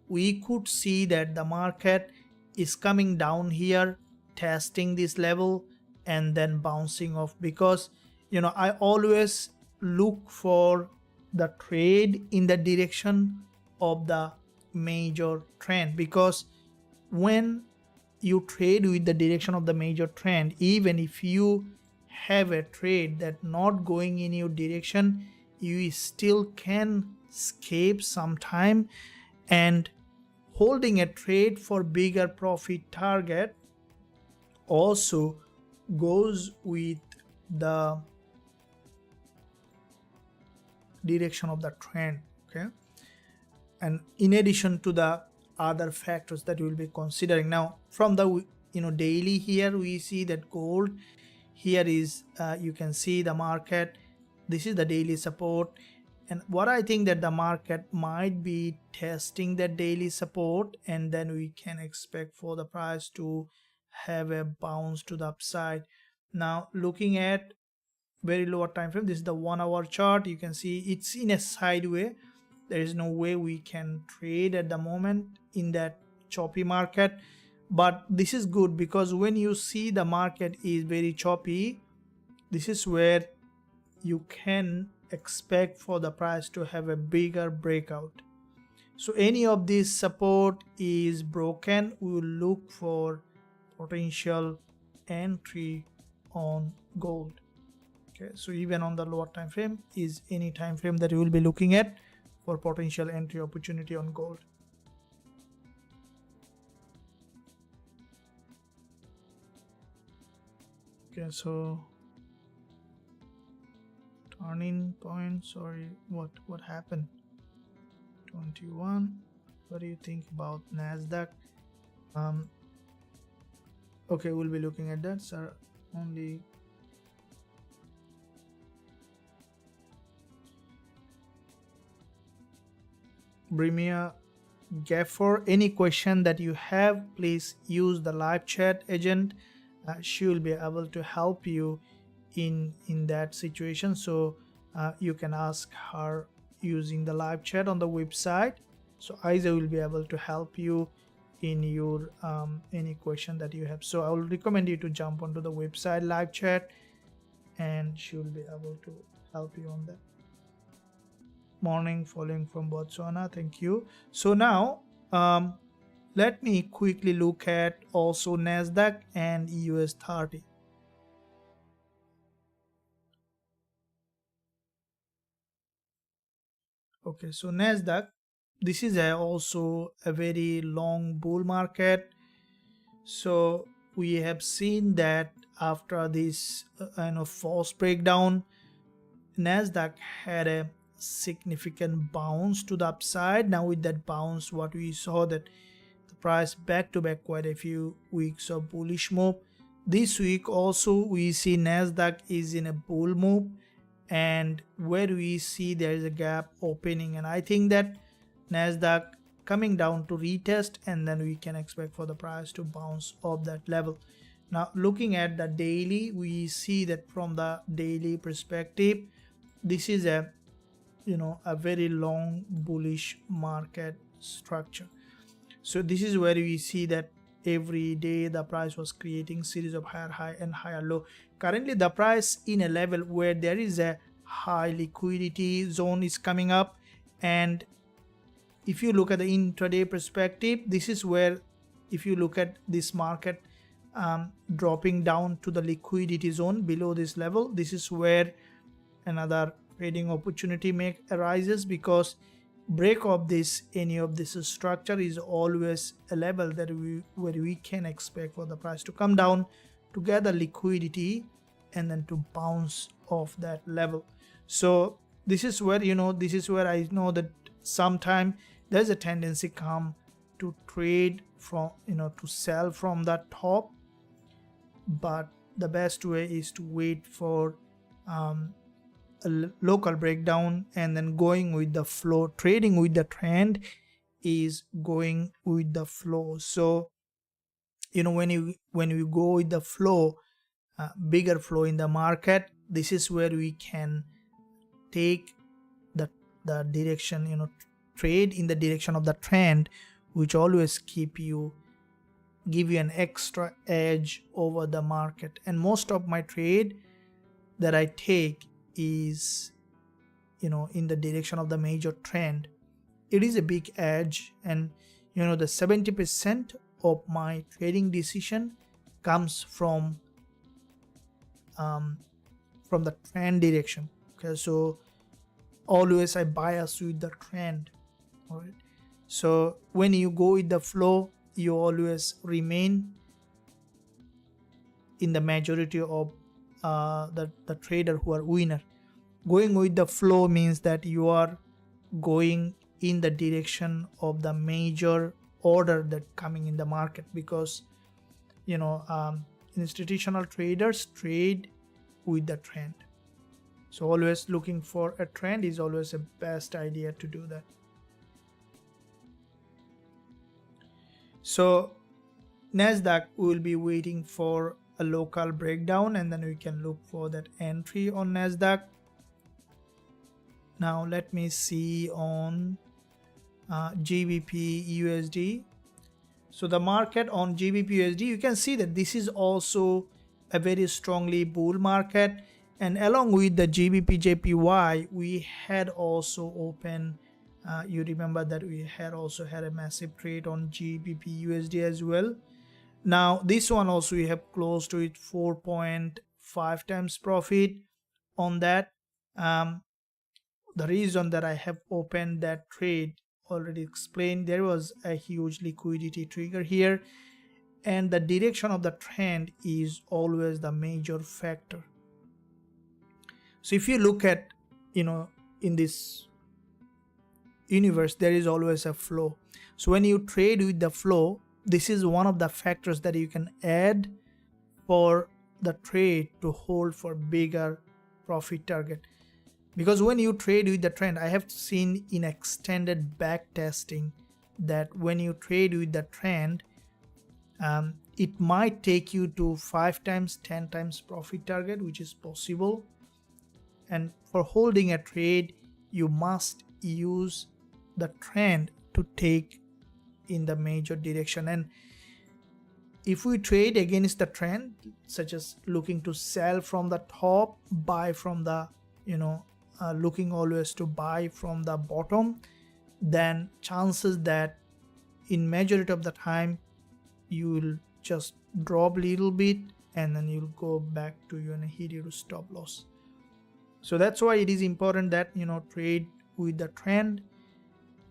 We could see that the market is coming down here, testing this level and then bouncing off, because I always look for the trade in the direction of the major trend, because when you trade with the direction of the major trend, even if you have a trade that not going in your direction, you still can escape sometime. And holding a trade for bigger profit target also goes with the direction of the trend. Okay, and in addition to the other factors that we will be considering. Now from the daily here, we see that gold here is you can see the market, this is the daily support, and what I think that the market might be testing that daily support, and then we can expect for the price to have a bounce to the upside. Now looking at very lower time frame, this is the 1 hour chart, you can see it's in a sideways. There is no way we can trade at the moment in that choppy market, but this is good because when you see the market is very choppy, this is where you can expect for the price to have a bigger breakout. So any of this support is broken, we will look for potential entry on gold. Okay, so even on the lower time frame is any time frame that you will be looking at for potential entry opportunity on gold. Okay, so turning point, sorry, what happened? 21. What do you think about NASDAQ? Okay, we'll be looking at that, sir. Only Brimia Gaffer, any question that you have, please use the live chat agent. She will be able to help you in that situation, so you can ask her using the live chat on the website. So Isa will be able to help you in your any question that you have. So I will recommend you to jump onto the website live chat and she will be able to help you on that. Morning, following from Botswana, thank you. So now let me quickly look at also NASDAQ and US30. Okay, so NASDAQ, this is also a very long bull market. So we have seen that after this false breakdown, NASDAQ had a significant bounce to the upside. Now with that bounce, what we saw that the price back to back quite a few weeks of bullish move. This week also we see NASDAQ is in a bull move, and where we see there is a gap opening, and I think that NASDAQ coming down to retest, and then we can expect for the price to bounce off that level. Now looking at the daily, we see that from the daily perspective, this is a a very long bullish market structure. So this is where we see that every day the price was creating series of higher high and higher low. Currently the price in a level where there is a high liquidity zone is coming up, and if you look at the intraday perspective, this is where, if you look at this market dropping down to the liquidity zone below this level, this is where another trading opportunity arises, because break of this any of this structure is always a level that where we can expect for the price to come down to gather liquidity and then to bounce off that level. So this is where, this is where I know that sometime there's a tendency come to trade from, to sell from the top, but the best way is to wait for a local breakdown and then going with the flow. Trading with the trend is going with the flow. So when you go with the flow, bigger flow in the market, this is where we can take the direction, trade in the direction of the trend, which always give you an extra edge over the market. And most of my trade that I take is in the direction of the major trend. It is a big edge, and the 70% of my trading decision comes from the trend direction. Okay, so always I bias with the trend. All right, so when you go with the flow, you always remain in the majority of the trader who are winner. Going with the flow means that you are going in the direction of the major order that coming in the market, because institutional traders trade with the trend. So always looking for a trend is always a best idea to do that. So NASDAQ, we will be waiting for a local breakdown and then we can look for that entry on NASDAQ. Now let me see on Gbp USD. So the market on Gbp USD, you can see that this is also a very strongly bull market, and along with the Gbpjpy, we had also opened, you remember that we had also had a massive trade on Gbp USD as well. Now this one also we have closed with 4.5 times profit on that. The reason that I have opened that trade already explained. There was a huge liquidity trigger here, and the direction of the trend is always the major factor. So if you look at, in this universe, there is always a flow. So when you trade with the flow, this is one of the factors that you can add for the trade to hold for bigger profit target. Because when you trade with the trend, I have seen in extended back testing that when you trade with the trend, it might take you to 5 times, 10 times profit target, which is possible. And for holding a trade, you must use the trend to take in the major direction. And if we trade against the trend, such as looking to sell from the top, buy from the, looking always to buy from the bottom, then chances that in majority of the time you will just drop a little bit and then you'll go back to hit your stop loss. So that's why it is important that trade with the trend,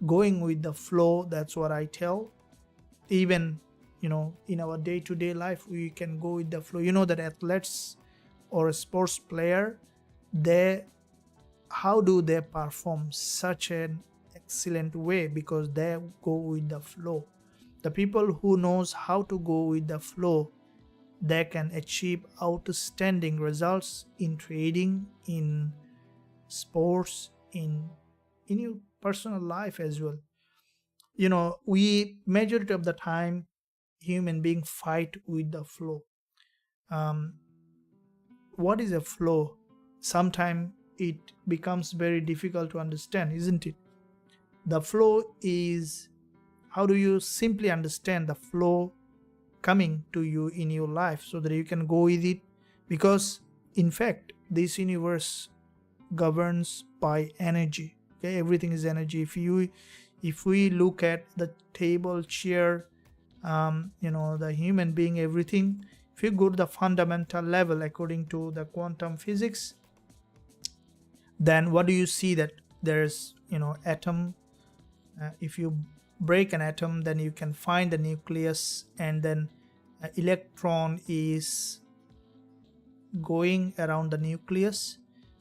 going with the flow. That's what I tell. Even in our day-to-day life, we can go with the flow. That athletes or a sports player, how do they perform such an excellent way? Because they go with the flow. The people who knows how to go with the flow, they can achieve outstanding results in trading, in sports, in your personal life as well. We majority of the time human being fight with the flow. What is a flow? Sometimes it becomes very difficult to understand, isn't it? The flow is how do you simply understand the flow coming to you in your life so that you can go with it? Because in fact this universe governs by energy. Okay, everything is energy. If we look at the table, chair, the human being, everything, if you go to the fundamental level according to the quantum physics, then what do you see? That there's atom. If you break an atom, then you can find the nucleus, and then electron is going around the nucleus,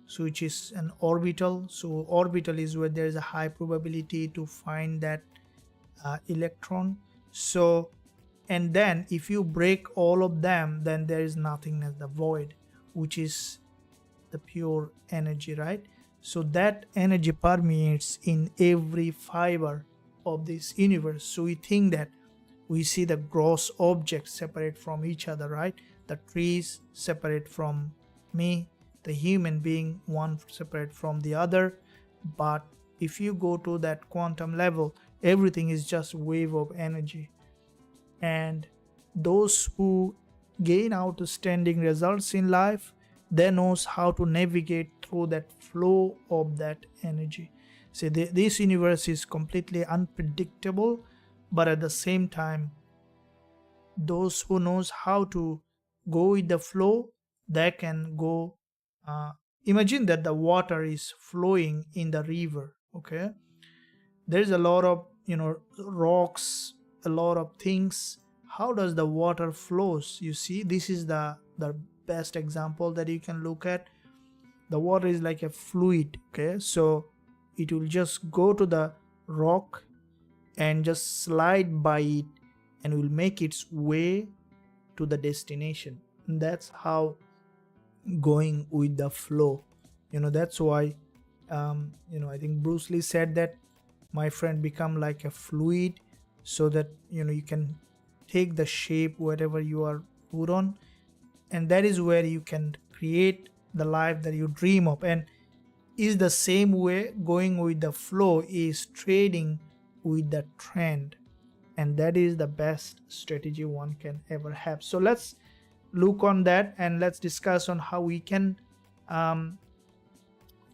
so which is an orbital. So orbital is where there is a high probability to find that electron. So, and then if you break all of them, then there is nothingness, the void, which is the pure energy, right? So that energy permeates in every fiber of this universe. So we think that we see the gross objects separate from each other, right? The trees separate from me, the human being one separate from the other. But if you go to that quantum level, everything is just wave of energy. And those who gain outstanding results in life, they knows how to navigate through that flow of that energy. See, this universe is completely unpredictable, but at the same time, those who knows how to go with the flow, they can go. Imagine that the water is flowing in the river. Okay, there's a lot of rocks, a lot of things. How does the water flows? You see, this is the best example that you can look at. The water is like a fluid. Okay, so it will just go to the rock and just slide by it and will make its way to the destination. And that's how going with the flow. That's why I think Bruce Lee said that, my friend, become like a fluid, so that you can take the shape whatever you are put on, and that is where you can create the life that you dream of. And is the same way going with the flow is trading with the trend, and that is the best strategy one can ever have. So let's look on that, and let's discuss on how we can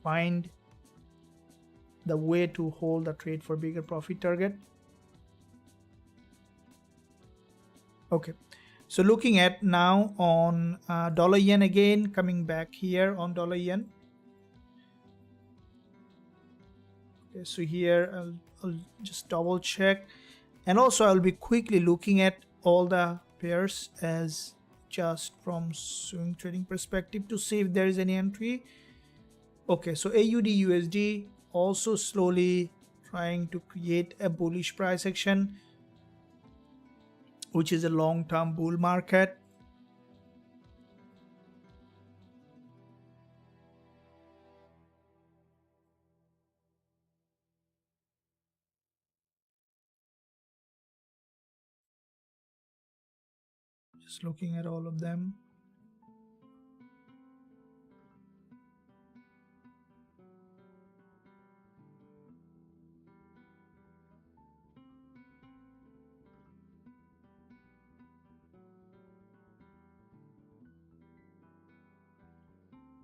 find the way to hold the trade for bigger profit target. Okay, so looking at now on dollar yen, again coming back here on dollar yen. Okay, so here I'll just double check, and also I'll be quickly looking at all the pairs as just from swing trading perspective to see if there is any entry. Okay, so AUD USD also slowly trying to create a bullish price action, which is a long-term bull market. Just looking at all of them.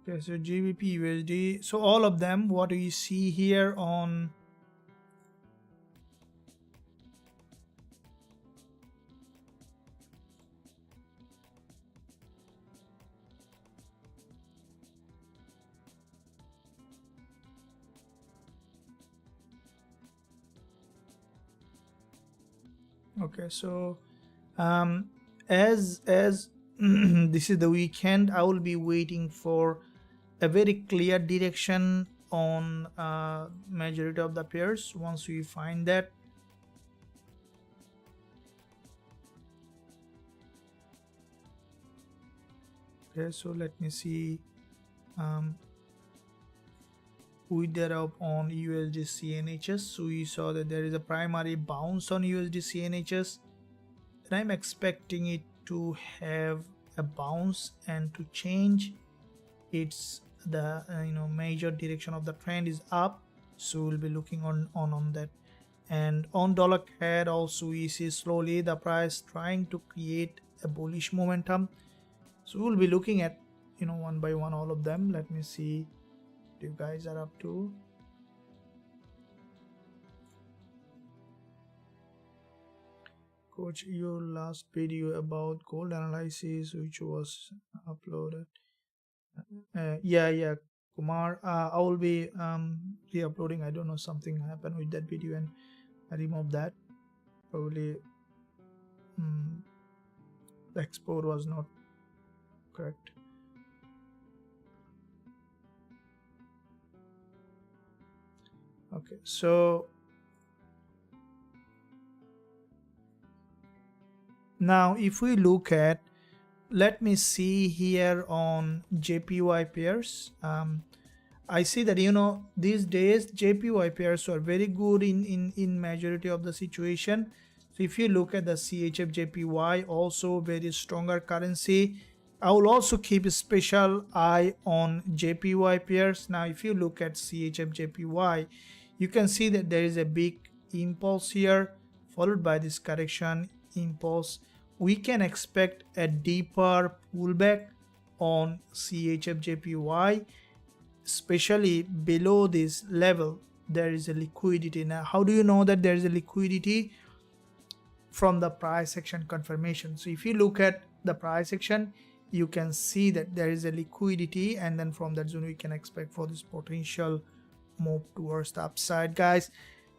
Okay, so GBP USD, so all of them, what do you see here on okay, so as this is the weekend, I will be waiting for a very clear direction on majority of the pairs. Once we find that, okay, so let me see with that up on USD CNHs. So we saw that there is a primary bounce on USD CNHs, and I'm expecting it to have a bounce and to change. It's the major direction of the trend is up, so we'll be looking on that. And on dollar CAD also we see slowly the price trying to create a bullish momentum. So we'll be looking at, you know, one by one all of them. Let me see what you guys are up to. Coach, your last video about gold analysis which was uploaded, yeah, Kumar, I will be re-uploading. I don't know, something happened with that video and I removed that. Probably the export was not correct. Okay, so now if we look at, let me see here on JPY pairs. I see that, you know, these days JPY pairs are very good in majority of the situation. So if you look at the CHF JPY, also very stronger currency. I will also keep a special eye on JPY pairs. Now if you look at CHF JPY, you can see that there is a big impulse here followed by this correction impulse. We can expect a deeper pullback on CHF JPY, especially below this level. There is a liquidity. Now how do you know that there is a liquidity? From the price action confirmation. So if you look at the price action, you can see that there is a liquidity, and then from that zone we can expect for this potential move towards the upside. Guys,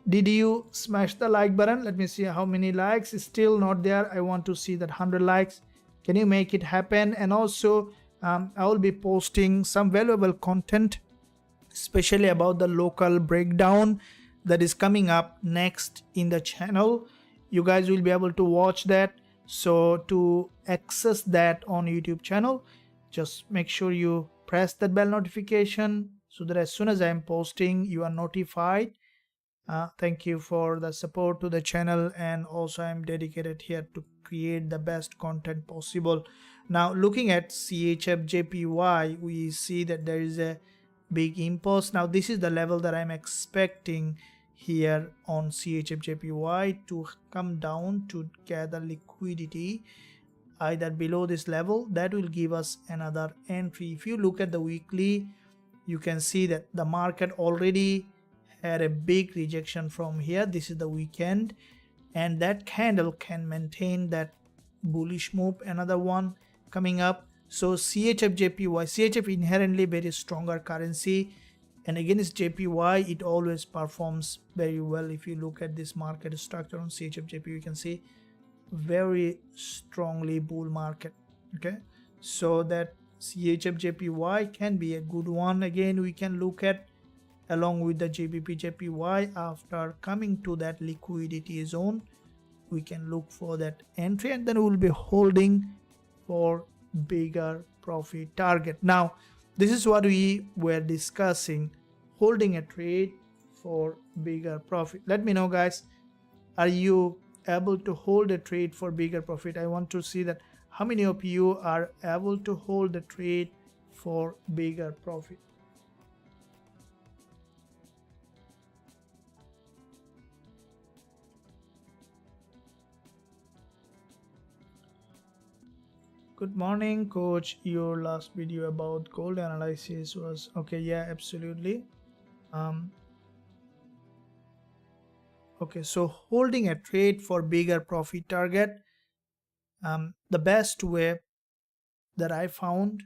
did you smash the like button? Let me see how many likes. Is still not there. I want to see that 100 likes. Can you make it happen? And also I will be posting some valuable content, especially about the local breakdown that is coming up next in the channel. You guys will be able to watch that. So to access that on YouTube channel, just make sure you press that bell notification so that as soon as I am posting, you are notified. Thank you for the support to the channel, and also I'm dedicated here to create the best content possible. Now looking at CHF JPY, we see that there is a big impulse. Now this is the level that I'm expecting here on CHF JPY to come down to gather liquidity either below this level. That will give us another entry. If you look at the weekly, you can see that the market already had a big rejection from here. This is the weekend, and that candle can maintain that bullish move. Another one coming up. So CHF JPY, CHF inherently very stronger currency, and against JPY it always performs very well. If you look at this market structure on CHF JPY, you can see very strongly bull market. Okay, so that CHF JPY can be a good one. Again, we can look at along with the GBP JPY. After coming to that liquidity zone, we can look for that entry, and then we will be holding for bigger profit target. Now this is what we were discussing, holding a trade for bigger profit. Let me know, guys, are you able to hold a trade for bigger profit? I want to see that how many of you are able to hold a trade for bigger profit. Good morning, coach. Your last video about gold analysis was okay. Yeah, absolutely. Okay, so holding a trade for bigger profit target, the best way that I found,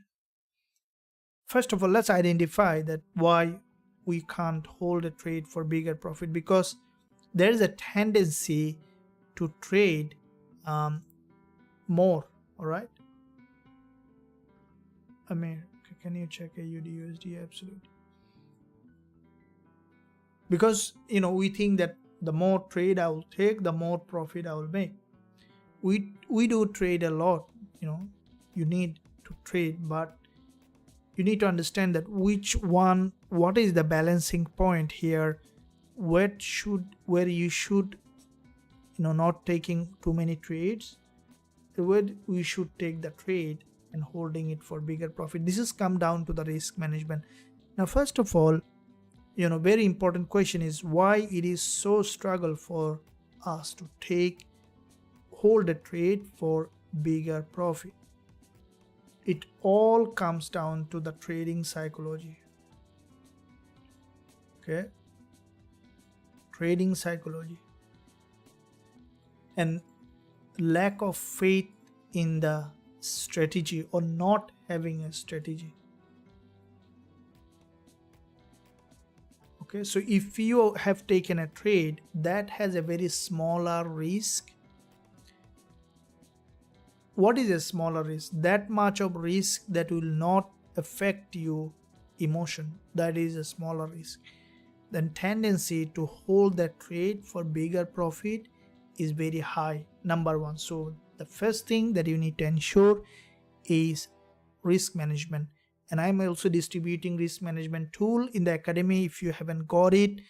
first of all, let's identify that why we can't hold a trade for bigger profit, because there is a tendency to trade more. All right, I mean, can you check a USD? Absolutely. Because, you know, we think that the more trade I will take, the more profit I will make. We do trade a lot, you know, you need to trade, but you need to understand that what is the balancing point here, where you should, you know, not taking too many trades, where we should take the trade and holding it for bigger profit. This has come down to the risk management. Now, first of all, very important question is why it is so struggle for us to hold a trade for bigger profit. It all comes down to the trading psychology. Okay, trading psychology and lack of faith in the strategy or not having a strategy. Okay, so if you have taken a trade that has a very smaller risk, what is a smaller risk? That much of risk that will not affect you emotion, that is a smaller risk. Then tendency to hold that trade for bigger profit is very high, number one. So the first thing that you need to ensure is risk management. And I'm also distributing risk management tool in the academy. If you haven't got it,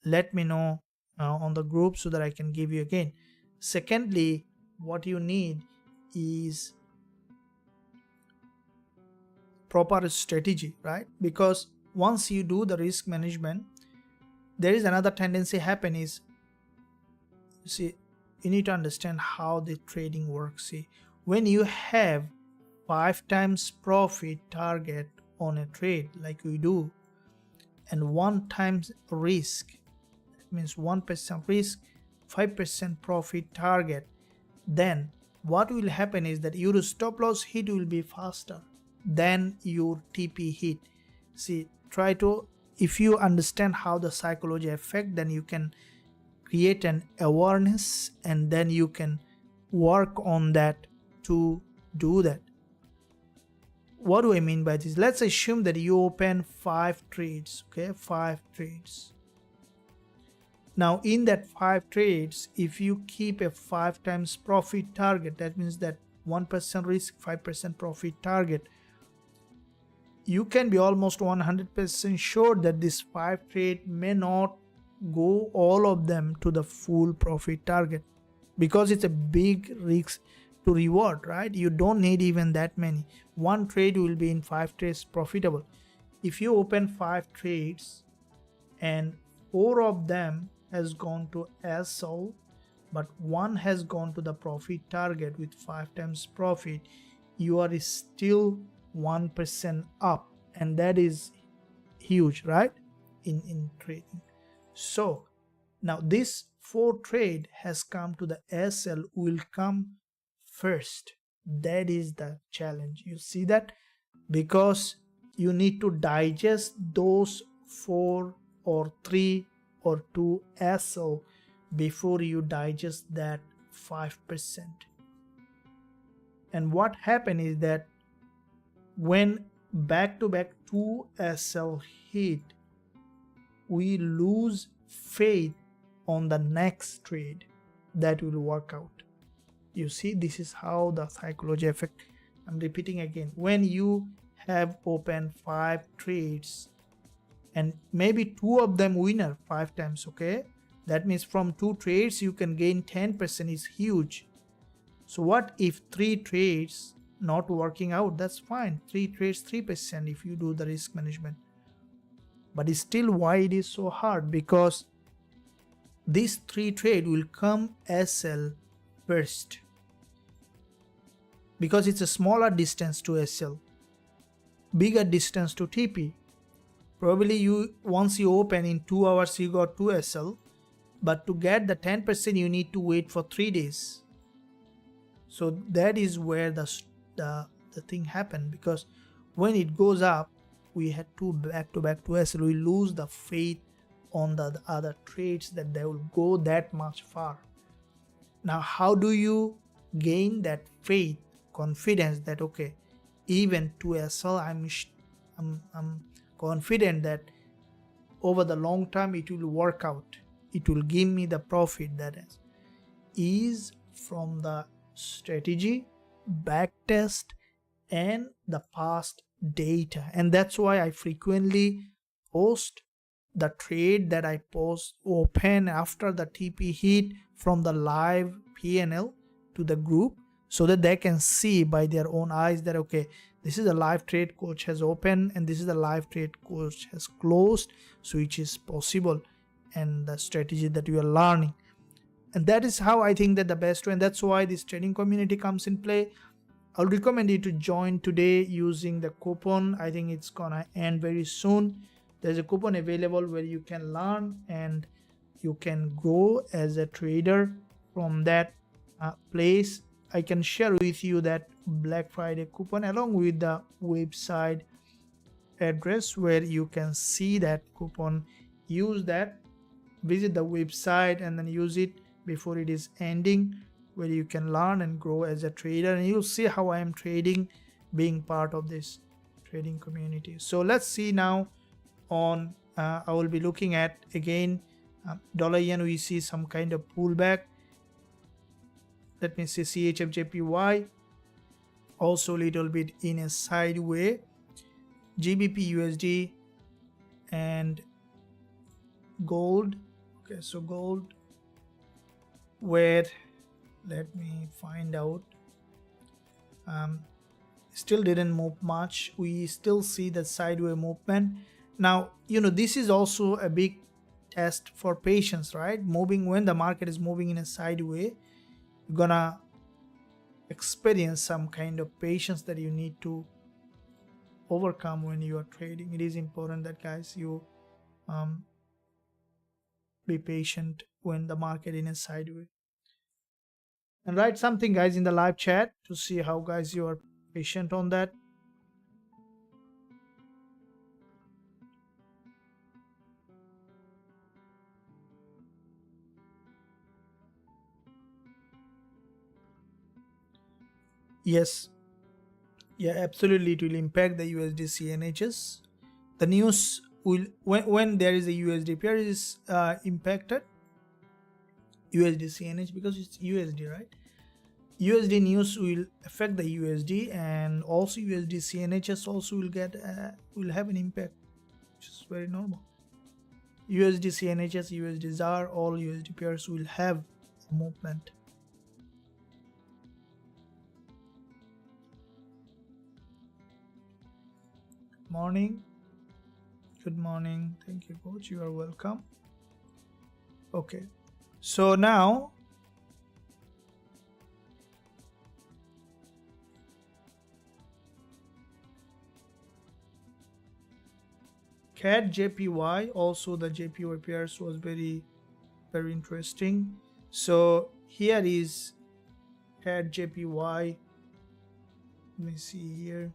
let me know on the group so that I can give you again. Secondly, what you need is proper strategy, right? Because once you do the risk management, there is another tendency happen is, see, you need to understand how the trading works. See, when you have 5 times profit target on a trade like we do, and 1 times risk, that means 1% risk, 5% profit target, then what will happen is that your stop loss hit will be faster than your TP hit. See, if you understand how the psychology affect, then you can create an awareness and then you can work on that to do that. What do I mean by this? Let's assume that you open 5 trades, okay, 5 trades. Now in that 5 trades, if you keep a 5 times profit target, that means that 1% risk, 5% profit target, you can be almost 100% sure that this 5 trade may not go all of them to the full profit target, because it's a big risk to reward, right? You don't need even that many. 1 trade will be in 5 trades profitable. If you open 5 trades and 4 of them has gone to SL, but 1 has gone to the profit target with 5 times profit, you are still 1% up, and that is huge, right, in trading. So now this 4 trade has come to the SL, will come first. That is the challenge. You see that? Because you need to digest those 4 or 3 or 2 SL before you digest that 5%. And what happened is that when back-to-back 2 SL hit, we lose faith on the next trade that will work out. You see, this is how the psychology affect. I'm repeating again. When you have opened 5 trades and maybe 2 of them winner 5 times, okay, that means from 2 trades you can gain 10%, is huge. So what if 3 trades not working out? That's fine. 3 trades 3% if you do the risk management. But it's still, why it is so hard? Because this 3 trade will come SL first, because it's a smaller distance to SL, bigger distance to TP. Probably once you open in 2 hours you got 2 SL, but to get the 10% you need to wait for 3 days. So that is where the thing happened, because when it goes up, we had 2 back-to-back 2 SL, we lose the faith on the other trades that they will go that much far. Now how do you gain that faith, confidence that okay, even 2 SL, I'm confident that over the long term it will work out, it will give me the profit? That is from the strategy, back test, and the past data. And that's why I frequently post the trade that I open after the TP hit from the live PNL to the group, so that they can see by their own eyes that okay, this is a live trade coach has opened and this is the live trade coach has closed, so which is possible, and the strategy that you are learning. And that is how I think that the best way, and that's why this trading community comes in play. I'll recommend you to join today using the coupon. I think it's gonna end very soon. There's a coupon available where you can learn and you can grow as a trader from that place. I can share with you that Black Friday coupon along with the website address where you can see that coupon. Use that, visit the website and then use it before it is ending, where you can learn and grow as a trader, and you'll see how I am trading, being part of this trading community. So let's see now on I will be looking at again dollar yen. We see some kind of pullback. Let me see CHFJPY also a little bit in a sideway. GBP USD and gold. Okay, so gold, where let me find out, still didn't move much. We still see the sideway movement. Now, you know, this is also a big test for patience, right? Moving, when the market is moving in a sideway, you're gonna experience some kind of patience that you need to overcome when you are trading. It is important that guys you be patient when the market in a sideway, and write something guys in the live chat to see how guys you are patient on that. Yes, yeah, absolutely, it will impact the USD NHS. The news will, when there is a USD pair is impacted, USD CNH, because it's USD, right? USD news will affect the USD, and also USD CNHS also will get will have an impact, which is very normal. USD CNHS, USD ZAR, all USD pairs will have movement. Morning, good morning, thank you coach, you are welcome. Okay, so now CAD JPY, also the JPY pairs was very interesting. So here is CAD JPY. Let me see here.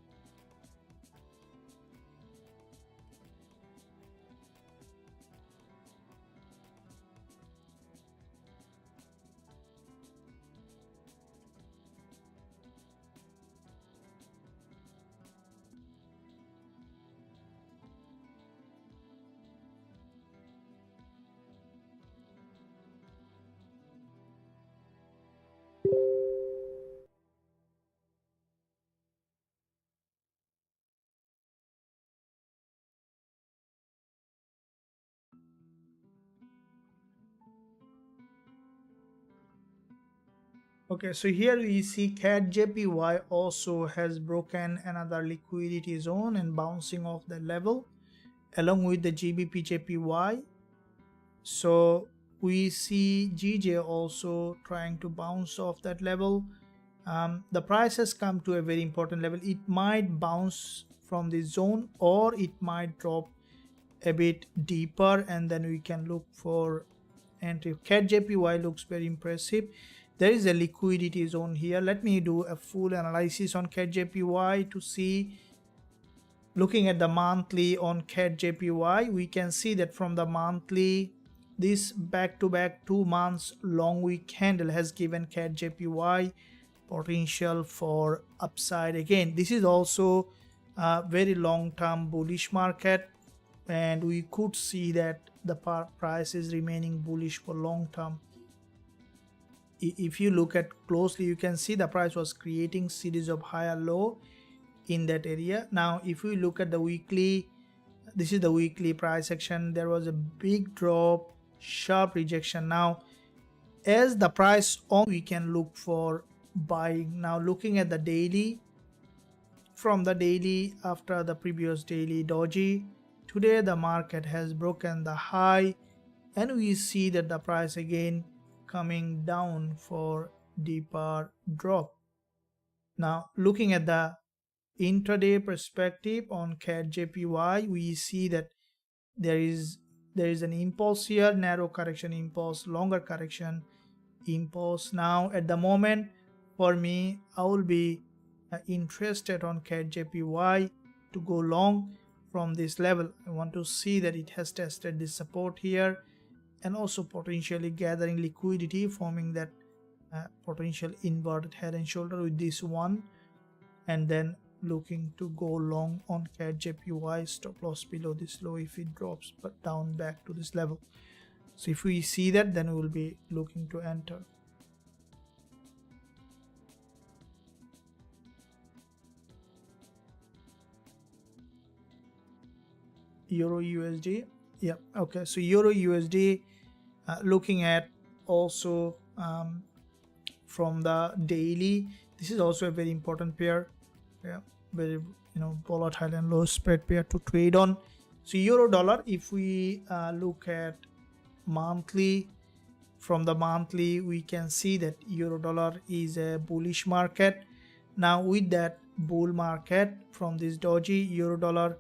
Okay, so here we see CAD JPY also has broken another liquidity zone and bouncing off the level along with the GBP JPY. So we see GJ also trying to bounce off that level. The price has come to a very important level. It might bounce from this zone or it might drop a bit deeper, and then we can look for entry. CAD JPY looks very impressive. There is a liquidity zone here. Let me do a full analysis on CAD JPY to see. Looking at the monthly on CAD JPY, we can see that from the monthly, this back-to-back 2 months long week candle has given CAD JPY potential for upside. Again, this is also a very long-term bullish market, and we could see that the price is remaining bullish for long term. If you look at closely, you can see the price was creating series of higher low in that area. Now if we look at the weekly, this is the weekly price action, there was a big drop, sharp rejection. Now as the price on, we can look for buying. Now looking at the daily, from the daily after the previous daily doji, today the market has broken the high, and we see that the price again coming down for deeper drop. Now looking at the intraday perspective on Gbpusd, we see that there is an impulse here, narrow correction impulse, longer correction impulse. Now at the moment, for me, I will be interested on Gbpusd to go long from this level. I want to see that it has tested this support here and also potentially gathering liquidity, forming that potential inverted head and shoulder with this one, and then looking to go long on Gbpusd, stop loss below this low if it drops but down back to this level. So if we see that, then we will be looking to enter. Euro USD, yeah, okay, so Euro USD, looking at also from the daily, this is also a very important pair, yeah, very volatile and low spread pair to trade on. So euro dollar, if we look at monthly, from the monthly we can see that euro dollar is a bullish market. Now with that bull market from this doji, euro dollar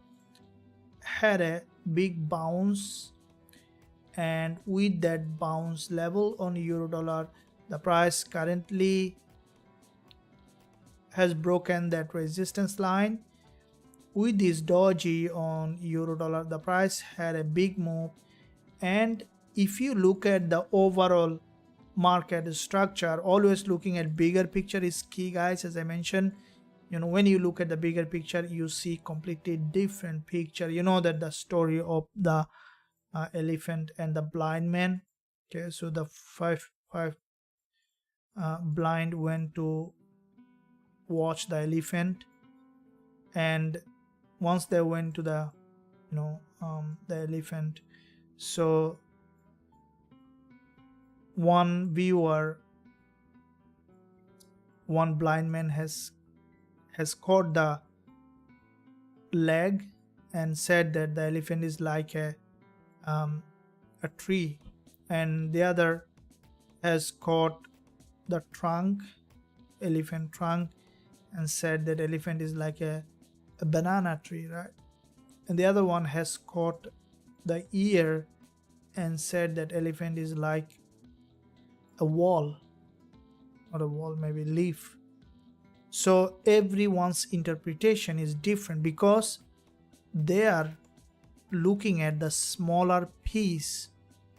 had a big bounce, and with that bounce level on euro dollar, the price currently has broken that resistance line. With this doji on euro dollar, the price had a big move, and if you look at the overall market structure, always looking at bigger picture is key, guys. As I mentioned, when you look at the bigger picture, you see completely different picture. That the story of the elephant and the blind man. Okay, so the five blind went to watch the elephant, and once they went to the elephant, so one blind man has caught the leg and said that the elephant is like a tree, and the other has caught the elephant trunk and said that elephant is like a banana tree, right? And the other one has caught the ear and said that elephant is like a wall, not a wall, maybe leaf. So everyone's interpretation is different because they are looking at the smaller piece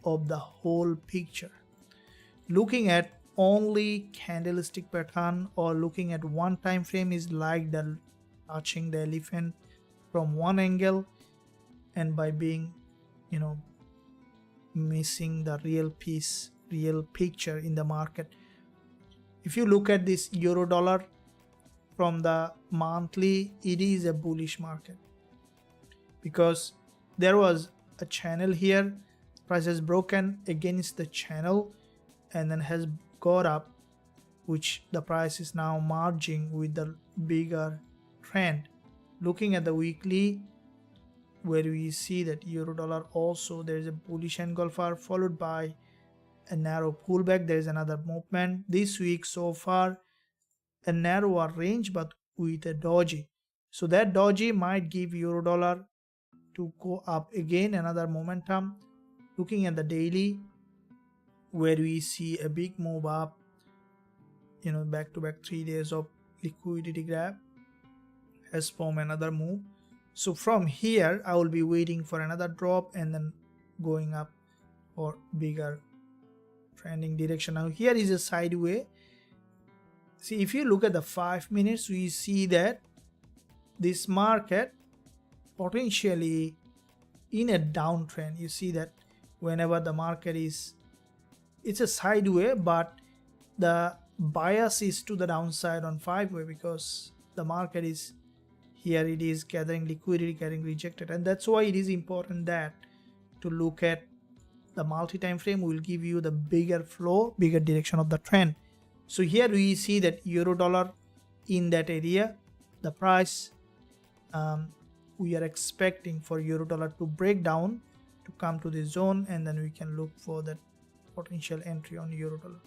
of the whole picture. Looking at only candlestick pattern or looking at one time frame is like the touching the elephant from one angle, and by being missing the real picture in the market. If you look at this euro dollar from the monthly, it is a bullish market because there was a channel here, price has broken against the channel and then has got up, which the price is now merging with the bigger trend. Looking at the weekly, where we see that euro dollar also there is a bullish engulfer followed by a narrow pullback. There is another movement this week so far, a narrower range but with a doji. So that doji might give euro dollar to go up again, another momentum. Looking at the daily, where we see a big move up, back to back 3 days of liquidity grab has formed another move. So from here I will be waiting for another drop and then going up for bigger trending direction. Now here is a sideway. See, if you look at the 5 minutes, we see that this market potentially in a downtrend. You see that whenever the market it's a sideway, but the bias is to the downside on 5-way because the market is here, it is gathering liquidity, getting rejected, and that's why it is important that to look at the multi-time frame will give you the bigger flow, bigger direction of the trend. So here we see that euro dollar in that area, the price we are expecting for euro dollar to break down to come to this zone, and then we can look for that potential entry on euro dollar.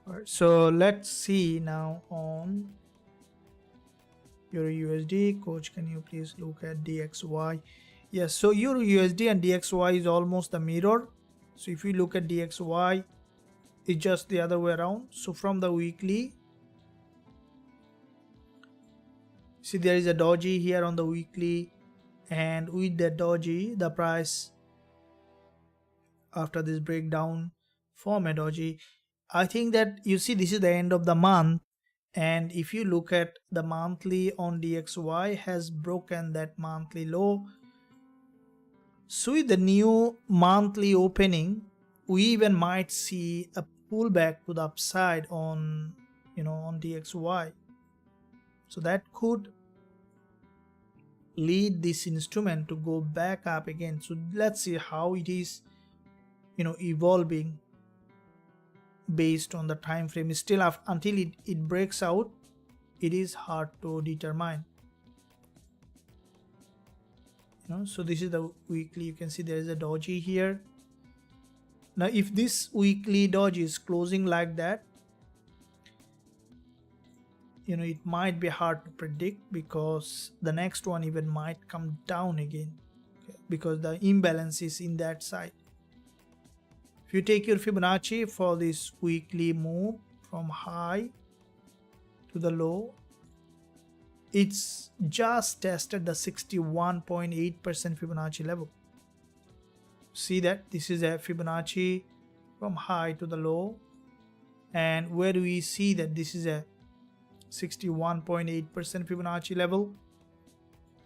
All right, so let's see now on Euro USD. Coach, can you please look at DXY? Yes, so Euro USD and DXY is almost the mirror. So if you look at DXY, it's just the other way around. So from the weekly, see there is a doji here on the weekly, and with that doji, the price after this breakdown form a doji. I think that you see this is the end of the month, and if you look at the monthly on DXY has broken that monthly low. So with the new monthly opening, we even might see a pullback to the upside on on DXY. So that could lead this instrument to go back up again. So let's see how it is evolving based on the time frame. Still until it breaks out, it is hard to determine. So this is the weekly. You can see there is a doji here. Now if this weekly doji is closing like that, it might be hard to predict, because the next one even might come down again, because the imbalance is in that side. If you take your Fibonacci for this weekly move from high to the low, it's just tested the 61.8% Fibonacci level. See that this is a Fibonacci from high to the low, and where do we see that this is a 61.8% Fibonacci level,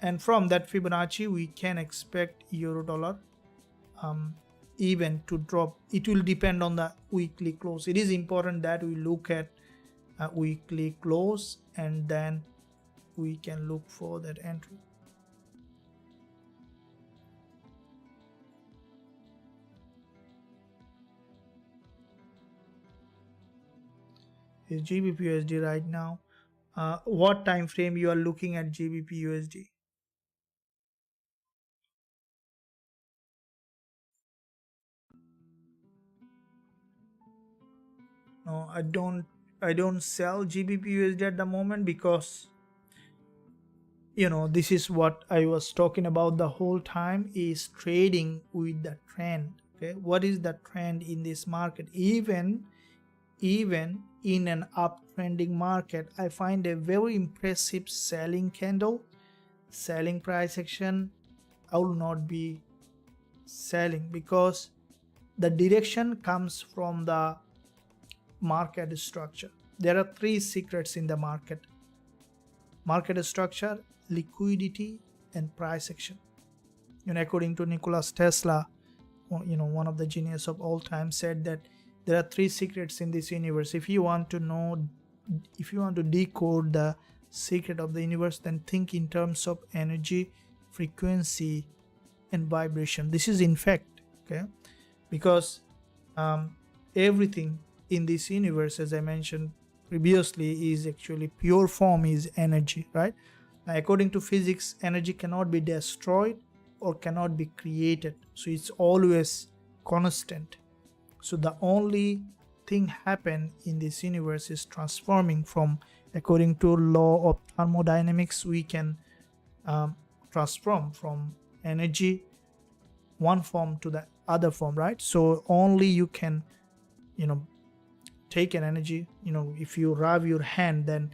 and from that Fibonacci we can expect euro dollar even to drop. It will depend on the weekly close. It is important that we look at a weekly close, and then we can look for that entry. Is Gbpusd right now? What time frame you are looking at Gbpusd? No, I don't sell Gbpusd at the moment, because this is what I was talking about the whole time, is trading with the trend. Okay, what is the trend in this market? Even in an uptrending market, I find a very impressive selling candle, selling price action. I will not be selling, because the direction comes from the market structure. There are three secrets in the market: structure, liquidity, and price action. According to Nikola Tesla, one of the genius of all time, said that there are three secrets in this universe. If you want to decode the secret of the universe, then think in terms of energy, frequency, and vibration. This is in fact, okay, because everything in this universe, as I mentioned previously, is actually pure form, is energy, right? Now, according to physics, energy cannot be destroyed or cannot be created, so it's always constant. So the only thing happen in this universe is transforming from, according to law of thermodynamics, we can transform from energy one form to the other form, right? So only you can take an energy, if you rub your hand, then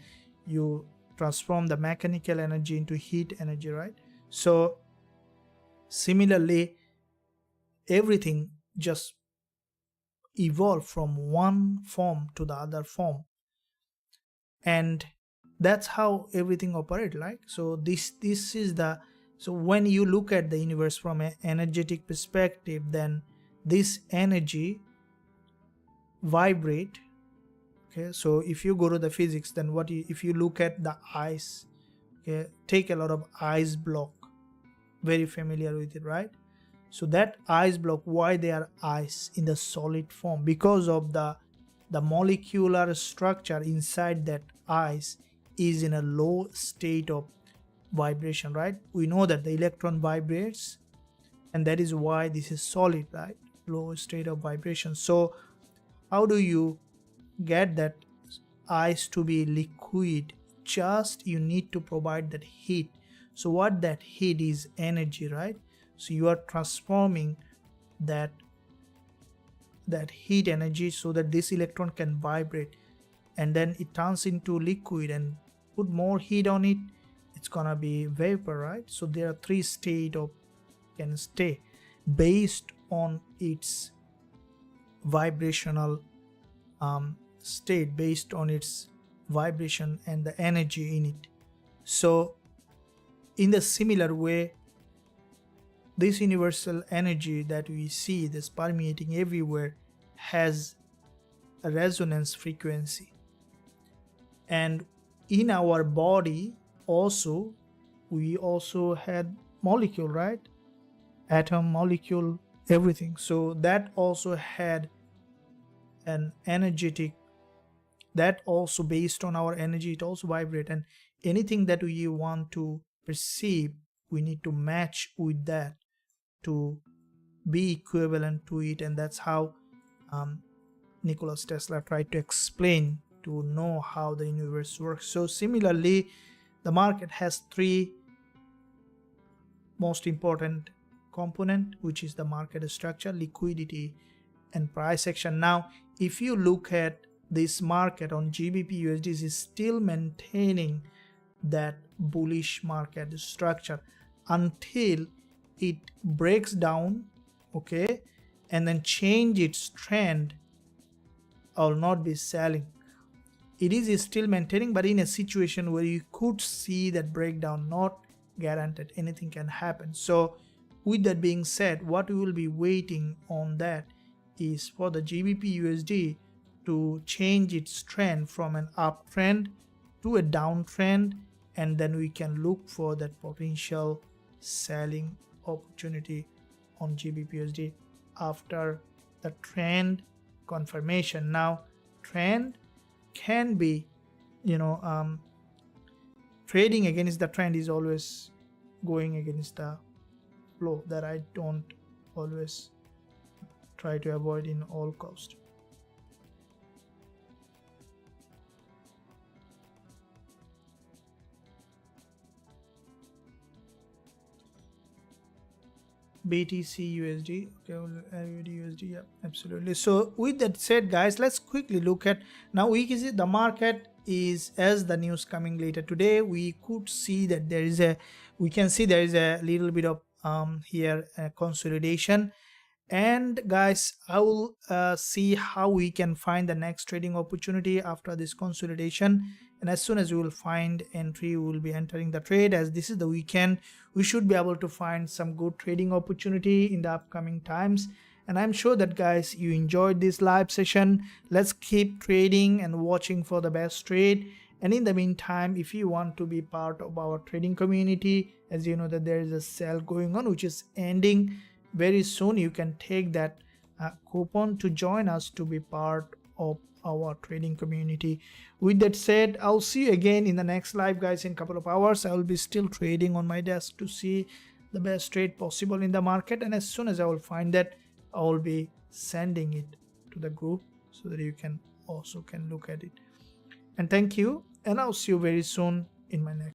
you transform the mechanical energy into heat energy, right? So similarly, everything just evolve from one form to the other form, and that's how everything operates, right? So this is the, so when you look at the universe from an energetic perspective, then this energy vibrate. Okay, so if you go to the physics, then if you look at the ice, okay, take a lot of ice block. Very familiar with it, right? So that ice block, why they are ice in the solid form? Because of the molecular structure inside that ice is in a low state of vibration, right? We know that the electron vibrates, and that is why this is solid, right? Low state of vibration. So how do you get that ice to be liquid? Just you need to provide that heat. So what that heat is? Energy, right? So you are transforming that heat energy so that this electron can vibrate, and then it turns into liquid, and put more heat on it, it's gonna be vapor, right? So there are three states of can stay based on its vibrational state, based on its vibration and the energy in it. So in the similar way, this universal energy that we see, this permeating everywhere, has a resonance frequency. And in our body also, we also had molecule, right? Atom, molecule, everything. So that also had an energetic, that also based on our energy, it also vibrate. And anything that we want to perceive, we need to match with that to be equivalent to it. And that's how Nikola Tesla tried to explain, to know how the universe works. So similarly, the market has three most important component, which is the market structure, liquidity, and price action. Now if you look at this market on Gbpusd, is still maintaining that bullish market structure until it breaks down, okay, and then change its trend. I will not be selling. It is still maintaining, but in a situation where you could see that breakdown, not guaranteed, anything can happen. So with that being said, what we will be waiting on that is for the Gbpusd to change its trend from an uptrend to a downtrend, and then we can look for that potential selling opportunity on Gbpusd after the trend confirmation. Now trend can be, trading against the trend is always going against the flow, that I don't always try to avoid in all cost. BTC USD, okay, USD, yeah, absolutely. So with that said, guys, let's quickly look at, now we can see the market is, as the news coming later today, we could see that there is a, we can see there is a little bit of here consolidation. And guys, I will see how we can find the next trading opportunity after this consolidation. And as soon as we will find entry, we will be entering the trade. As this is the weekend, we should be able to find some good trading opportunity in the upcoming times. And I'm sure that, guys, you enjoyed this live session. Let's keep trading and watching for the best trade. And in the meantime, if you want to be part of our trading community, as you know that there is a sale going on which is ending very soon, you can take that coupon to join us to be part of our trading community. With that said, I'll see you again in the next live, guys. In a couple of hours, I will be still trading on my desk to see the best trade possible in the market. And as soon as I will find that, I will be sending it to the group so that you can also look at it. And thank you, and I'll see you very soon in my next